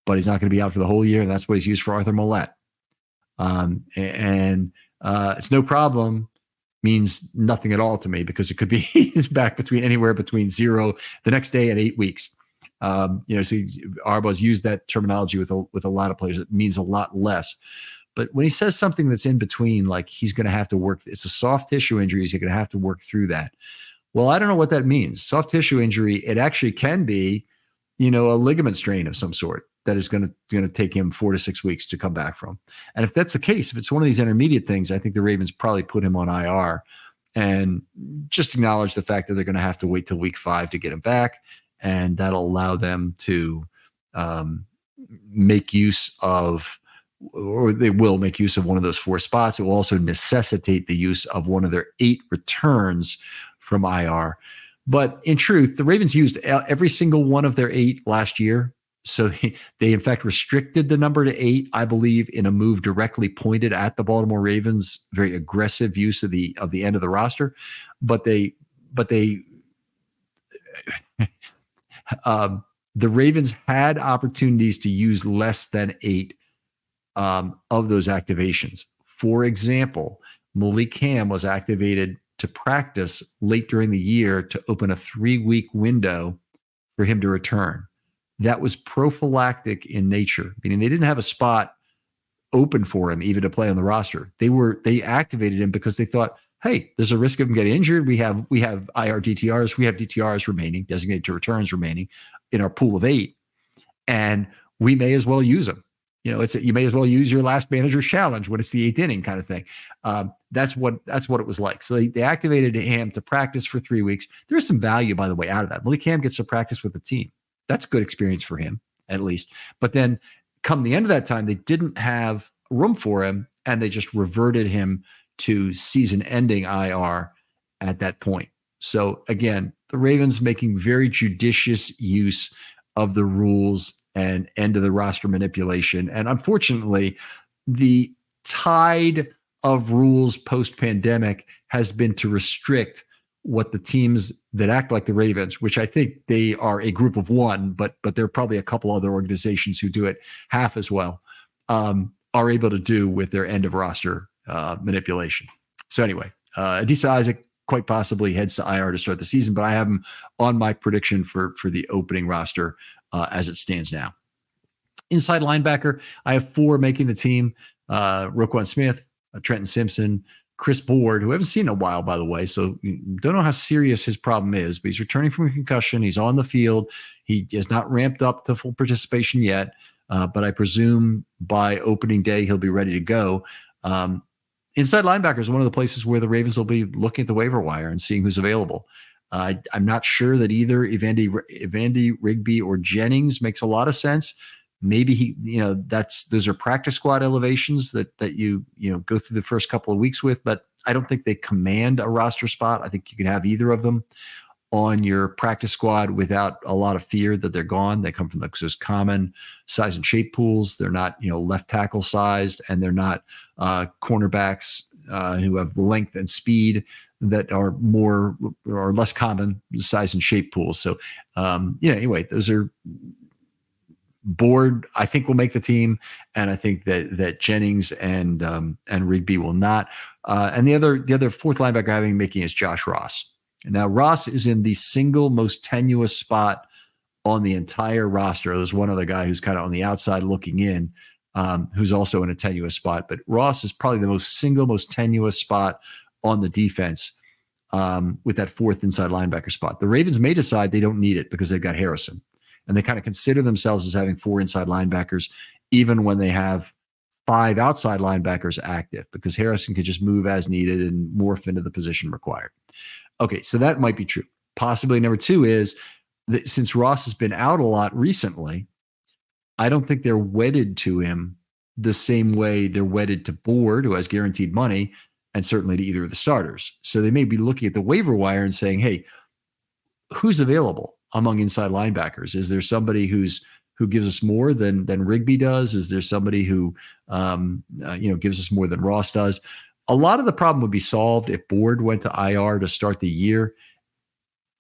but he's not going to be out for the whole year. And that's what he's used for Arthur Millette. It's no problem means nothing at all to me, because it could be he's back anywhere between 0 the next day and 8 weeks. So Harbaugh's used that terminology with a lot of players. It means a lot less. But when he says something that's in between, like he's going to have to work, it's a soft tissue injury, he's going to have to work through that. Well, I don't know what that means. Soft tissue injury, it actually can be, a ligament strain of some sort that is going to take him 4 to 6 weeks to come back from. And if that's the case, if it's one of these intermediate things, I think the Ravens probably put him on IR and just acknowledge the fact that they're going to have to wait till week 5 to get him back. And that'll allow them to make use of, or they will make use of one of those 4 spots. It will also necessitate the use of one of their 8 returns from IR. But in truth, the Ravens used every single one of their 8 last year. So they in fact restricted the number to 8, I believe, in a move directly pointed at the Baltimore Ravens' very aggressive use of the end of the roster. But they the Ravens had opportunities to use less than 8 of those activations. For example, Malik Ham was activated to practice late during the year to open a 3-week window for him to return. That was prophylactic in nature, meaning they didn't have a spot open for him even to play on the roster. They activated him because they thought, hey, there's a risk of him getting injured. We have IR DTRs, we have DTRs remaining, designated to returns remaining in our pool of 8, and we may as well use them. You may as well use your last manager's challenge when it's the 8th inning kind of thing. That's what it was like. So they activated him to practice for 3 weeks. There's some value, by the way, out of that. Malik Ham gets to practice with the team. That's good experience for him, at least. But then come the end of that time, they didn't have room for him, and they just reverted him to season-ending IR at that point. So again, the Ravens making very judicious use of the rules and end of the roster manipulation. And unfortunately, the tide of rules post-pandemic has been to restrict what the teams that act like the Ravens, which I think they are a group of one, but there are probably a couple other organizations who do it half as well, are able to do with their end of roster manipulation. So anyway, Adisa Isaac quite possibly heads to IR to start the season, but I have him on my prediction for the opening roster as it stands now. Inside linebacker, I have 4 making the team: Roquan Smith, Trenton Simpson, Chris Board, who I haven't seen in a while, by the way, so don't know how serious his problem is, but he's returning from a concussion. He's on the field. He has not ramped up to full participation yet, but I presume by opening day he'll be ready to go. Inside linebacker is one of the places where the Ravens will be looking at the waiver wire and seeing who's available. I'm not sure that either Evandy Rigby or Jennings makes a lot of sense. Maybe those are practice squad elevations that you go through the first couple of weeks with, but I don't think they command a roster spot. I think you can have either of them on your practice squad without a lot of fear that they're gone. They come from those common size and shape pools. They're not left tackle sized, and they're not cornerbacks who have length and speed that are more or less common size and shape pools. So anyway, those are. Board, I think, will make the team, and I think that Jennings and Rigby will not. And the other fourth linebacker having making is Josh Ross. Now Ross is in the single most tenuous spot on the entire roster. There's one other guy who's kind of on the outside looking in, who's also in a tenuous spot, but Ross is probably the single most tenuous spot on the defense with that fourth inside linebacker spot. The Ravens may decide they don't need it because they've got Harrison. And they kind of consider themselves as having 4 inside linebackers, even when they have 5 outside linebackers active, because Harrison could just move as needed and morph into the position required. Okay, so that might be true. Possibly number 2 is that since Ross has been out a lot recently, I don't think they're wedded to him the same way they're wedded to Board, who has guaranteed money, and certainly to either of the starters. So they may be looking at the waiver wire and saying, hey, who's available among inside linebackers? Is there somebody who gives us more than Rigby does? Is there somebody who gives us more than Ross does? A lot of the problem would be solved if Board went to IR to start the year.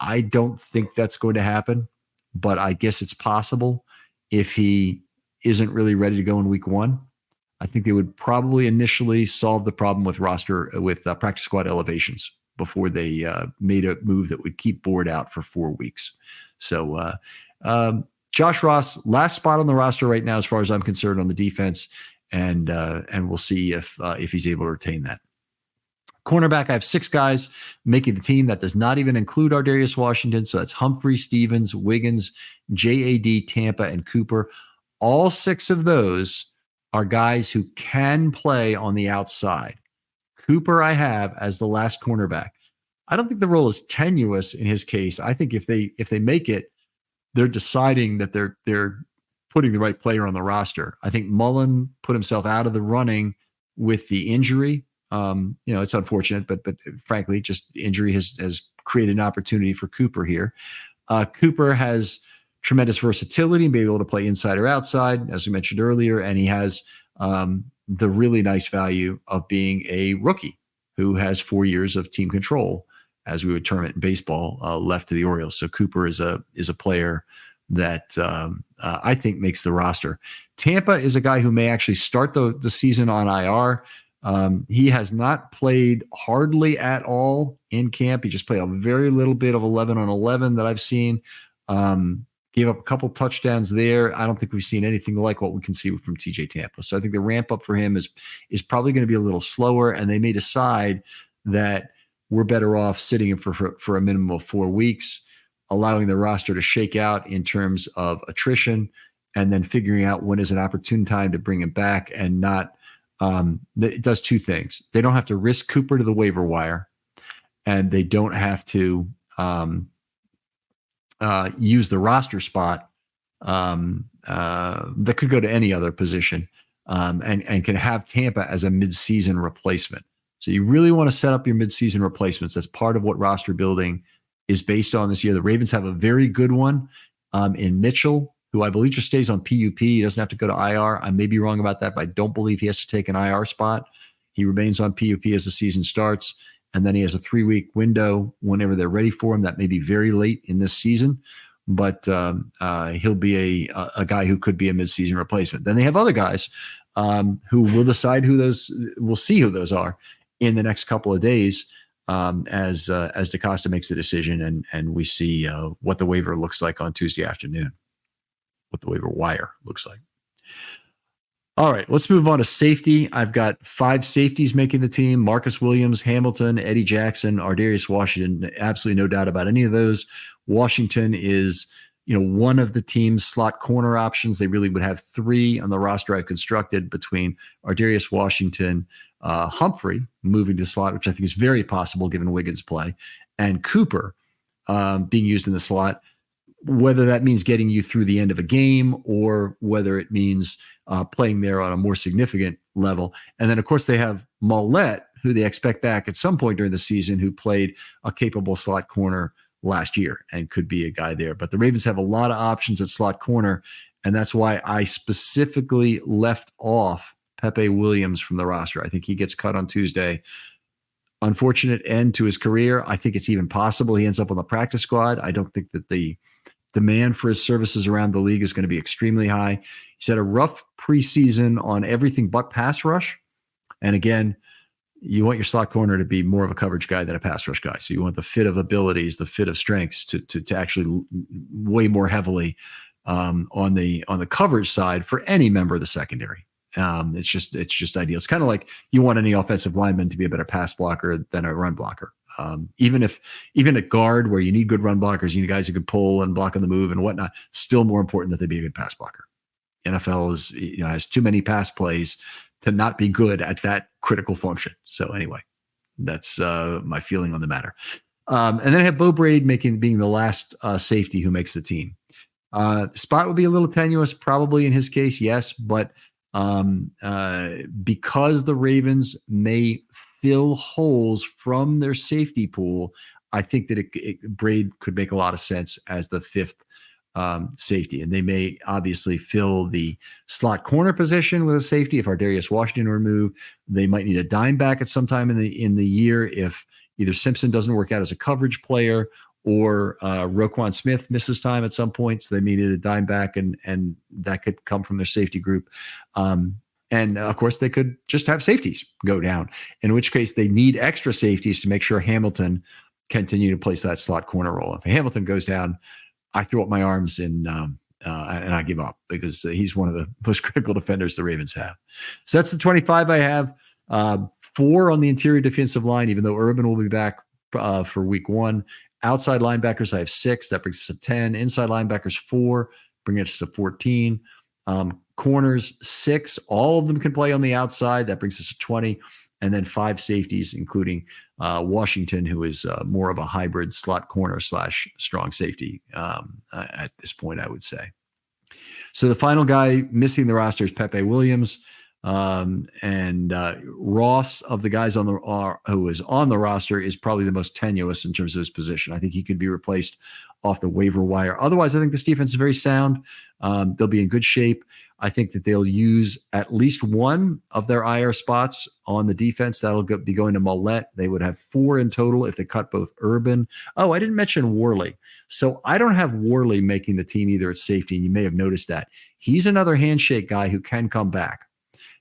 I don't think that's going to happen, but I guess it's possible if he isn't really ready to go in week 1. I think they would probably initially solve the problem with practice squad elevations before they made a move that would keep Board out for 4 weeks. So Josh Ross, last spot on the roster right now, as far as I'm concerned, on the defense, and we'll see if he's able to retain that. Cornerback, I have 6 guys making the team. That does not even include Ardarius Washington. So that's Humphrey, Stevens, Wiggins, JAD, Tampa, and Cooper. All 6 of those are guys who can play on the outside. Cooper I have as the last cornerback. I don't think the role is tenuous in his case. I think if they make it, they're deciding that they're putting the right player on the roster. I think Mullen put himself out of the running with the injury. It's unfortunate, but frankly, just injury has created an opportunity for Cooper here. Cooper has tremendous versatility, being able to play inside or outside, as we mentioned earlier, and he has the really nice value of being a rookie who has 4 years of team control as we would term it in baseball, left to the Orioles. So Cooper is a player that I think makes the roster. Tampa is a guy who may actually start the season on IR. He has not played hardly at all in camp. He just played a very little bit of 11 on 11 that I've seen. Gave up a couple touchdowns there. I don't think we've seen anything like what we can see from TJ Tampa. So I think the ramp up for him is probably going to be a little slower, and they may decide that we're better off sitting him for a minimum of 4 weeks, allowing the roster to shake out in terms of attrition, and then figuring out when is an opportune time to bring him back and not. It does two things. They don't have to risk Cooper to the waiver wire, and they don't have to use the roster spot that could go to any other position, and can have Tampa as a midseason replacement. So you really want to set up your midseason replacements. That's part of what roster building is based on this year. The Ravens have a very good one in Mitchell, who I believe just stays on PUP. He doesn't have to go to IR. I may be wrong about that, but I don't believe he has to take an IR spot. He remains on PUP as the season starts, and then he has a 3-week window whenever they're ready for him. That may be very late in this season, but he'll be a guy who could be a midseason replacement. Then they have other guys who will decide we'll see who those are in the next couple of days as DaCosta makes the decision, and we see what the waiver looks like on Tuesday afternoon, what the waiver wire looks like. All right, let's move on to safety. I've got 5 safeties making the team: Marcus Williams, Hamilton, Eddie Jackson, Ardarius Washington. Absolutely no doubt about any of those. Washington is, one of the team's slot corner options. They really would have 3 on the roster I've constructed between Ardarius Washington, Humphrey moving to slot, which I think is very possible given Wiggins' play, and Cooper being used in the slot. Whether that means getting you through the end of a game or whether it means playing there on a more significant level. And then, of course, they have Mollett, who they expect back at some point during the season, who played a capable slot corner last year and could be a guy there. But the Ravens have a lot of options at slot corner, and that's why I specifically left off Pepe Williams from the roster. I think he gets cut on Tuesday. Unfortunate end to his career. I think it's even possible he ends up on the practice squad. I don't think that the demand for his services around the league is going to be extremely high. He's had a rough preseason on everything but pass rush. And again, you want your slot corner to be more of a coverage guy than a pass rush guy. So you want the fit of abilities, the fit of strengths to actually weigh more heavily on the coverage side for any member of the secondary. It's just ideal. It's kind of like you want any offensive lineman to be a better pass blocker than a run blocker. Even at guard, where you need good run blockers, you need guys who can pull and block on the move and whatnot, still more important that they be a good pass blocker. NFL has too many pass plays to not be good at that critical function. So anyway, that's my feeling on the matter. And then I have Bo Braid being the last safety who makes the team. Spot would be a little tenuous, probably in his case, yes, but because the Ravens may fill holes from their safety pool, I think that Braid could make a lot of sense as the 5th safety. And they may obviously fill the slot corner position with a safety if Ardarius Washington were removed. They might need a dime back at some time in the year if either Simpson doesn't work out as a coverage player or Roquan Smith misses time at some point. So they needed a dime back, and that could come from their safety group. And of course, they could just have safeties go down, in which case they need extra safeties to make sure Hamilton continue to place that slot corner role. If Hamilton goes down, I throw up my arms and I give up, because he's one of the most critical defenders the Ravens have. So that's the 25 I have. 4 on the interior defensive line, even though Urban will be back for week 1. Outside linebackers, I have 6. That brings us to 10. Inside linebackers, 4, bringing us to 14. Corners, 6. All of them can play on the outside. That brings us to 20. And then 5 safeties, including Washington, who is more of a hybrid slot corner / strong safety at this point, I would say. So the final guy missing the roster is Pepe Williams. And Ross, of the guys who is on the roster, is probably the most tenuous in terms of his position. I think he could be replaced off the waiver wire. Otherwise, I think this defense is very sound. They'll be in good shape. I think that they'll use at least one of their IR spots on the defense. That'll be going to Mollett. They would have 4 in total if they cut both Urban. Oh, I didn't mention Worley. So I don't have Worley making the team either at safety, and you may have noticed that. He's another handshake guy who can come back.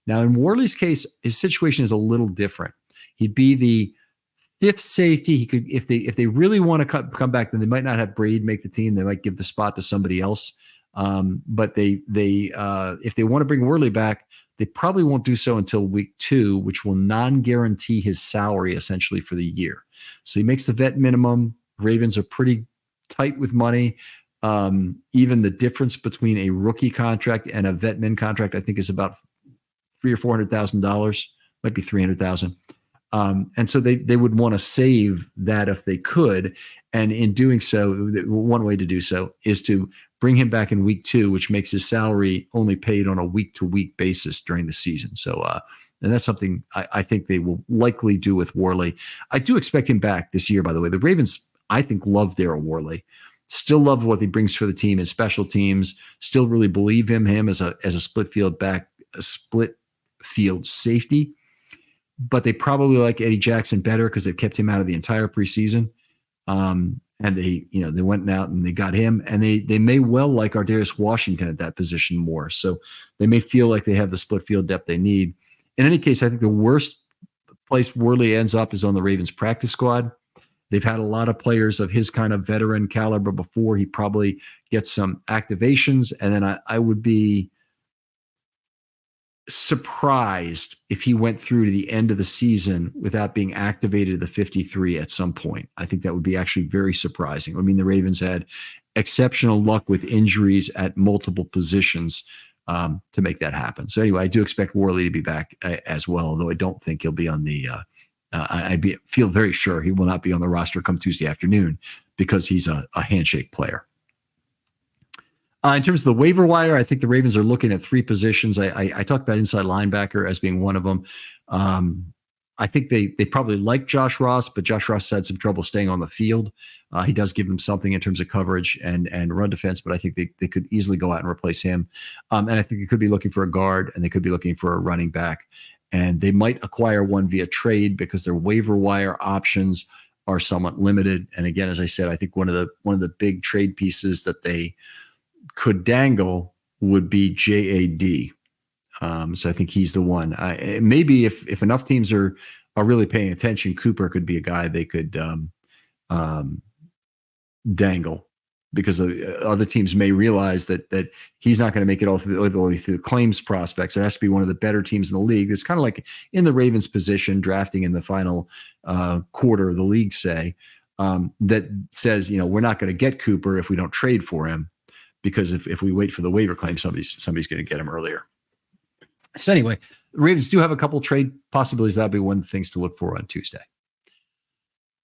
Now, in Worley's case, his situation is a little different. He'd be the 5th safety. He could, if they really want to come back, then they might not have Braid make the team. They might give the spot to somebody else. But if they want to bring Worley back, they probably won't do so until week 2, which will non-guarantee his salary essentially for the year. So he makes the vet minimum. Ravens are pretty tight with money. Even the difference between a rookie contract and a vet min contract, I think, is about $300,000 or $400,000, might be $300,000. And so they would want to save that if they could. And in doing so, one way to do so is to bring him back in week 2, which makes his salary only paid on a week-to-week basis during the season. So, and that's something I think they will likely do with Worley. I do expect him back this year, by the way. The Ravens, I think, love Darryl Worley. Still love what he brings for the team in special teams. Still really believe in him as a split field back, a split field safety. But they probably like Eddie Jackson better because they've kept him out of the entire preseason. And they went out and they got him, and they may well like Ardarius Washington at that position more. So they may feel like they have the split field depth they need. In any case, I think the worst place Worley ends up is on the Ravens practice squad. They've had a lot of players of his kind of veteran caliber before. He probably gets some activations, and then I would be surprised if he went through to the end of the season without being activated to the 53 at some point. I think that would be actually very surprising. I mean, the Ravens had exceptional luck with injuries at multiple positions to make that happen. So anyway, I do expect Worley to be back as well, although I don't think he'll be on the feel very sure he will not be on the roster come Tuesday afternoon because he's a handshake player. In terms of the waiver wire, I think the Ravens are looking at 3 positions. I talked about inside linebacker as being one of them. I think they probably like Josh Ross, but Josh Ross had some trouble staying on the field. He does give them something in terms of coverage and run defense, but I think they could easily go out and replace him. And I think they could be looking for a guard, and they could be looking for a running back. And they might acquire one via trade because their waiver wire options are somewhat limited. And again, as I said, I think one of the big trade pieces that they could dangle would be JAD. So I think he's the one. Maybe if enough teams are really paying attention, Cooper could be a guy they could dangle, because other teams may realize that he's not going to make it all the way through the claims prospects. It has to be one of the better teams in the league. It's kind of like in the Ravens' position, drafting in the final quarter of the league, say, that says, we're not going to get Cooper if we don't trade for him, because if we wait for the waiver claim, somebody's going to get him earlier. So anyway, the Ravens do have a couple trade possibilities. That'll be one of the things to look for on Tuesday.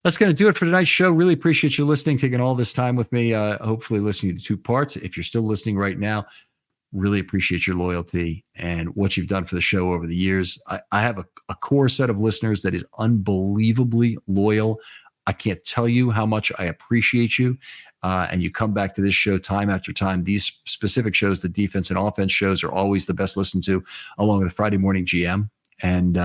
That's going to do it for tonight's show. Really appreciate you listening, taking all this time with me, hopefully listening to 2 parts. If you're still listening right now, really appreciate your loyalty and what you've done for the show over the years. I have a core set of listeners that is unbelievably loyal. I can't tell you how much I appreciate you. And you come back to this show time after time. These specific shows, the defense and offense shows, are always the best listened to, along with the Friday Morning GM. And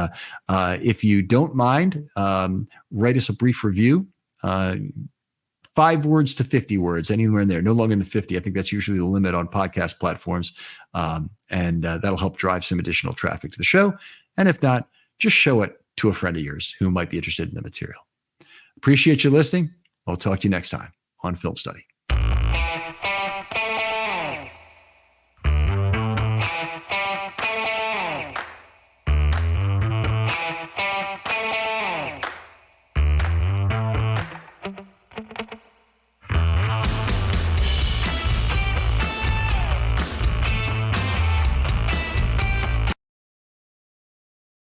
if you don't mind, write us a brief review. 5 words to 50 words, anywhere in there, no longer than 50. I think that's usually the limit on podcast platforms. And that'll help drive some additional traffic to the show. And if not, just show it to a friend of yours who might be interested in the material. Appreciate you listening. I'll talk to you next time on Film Study.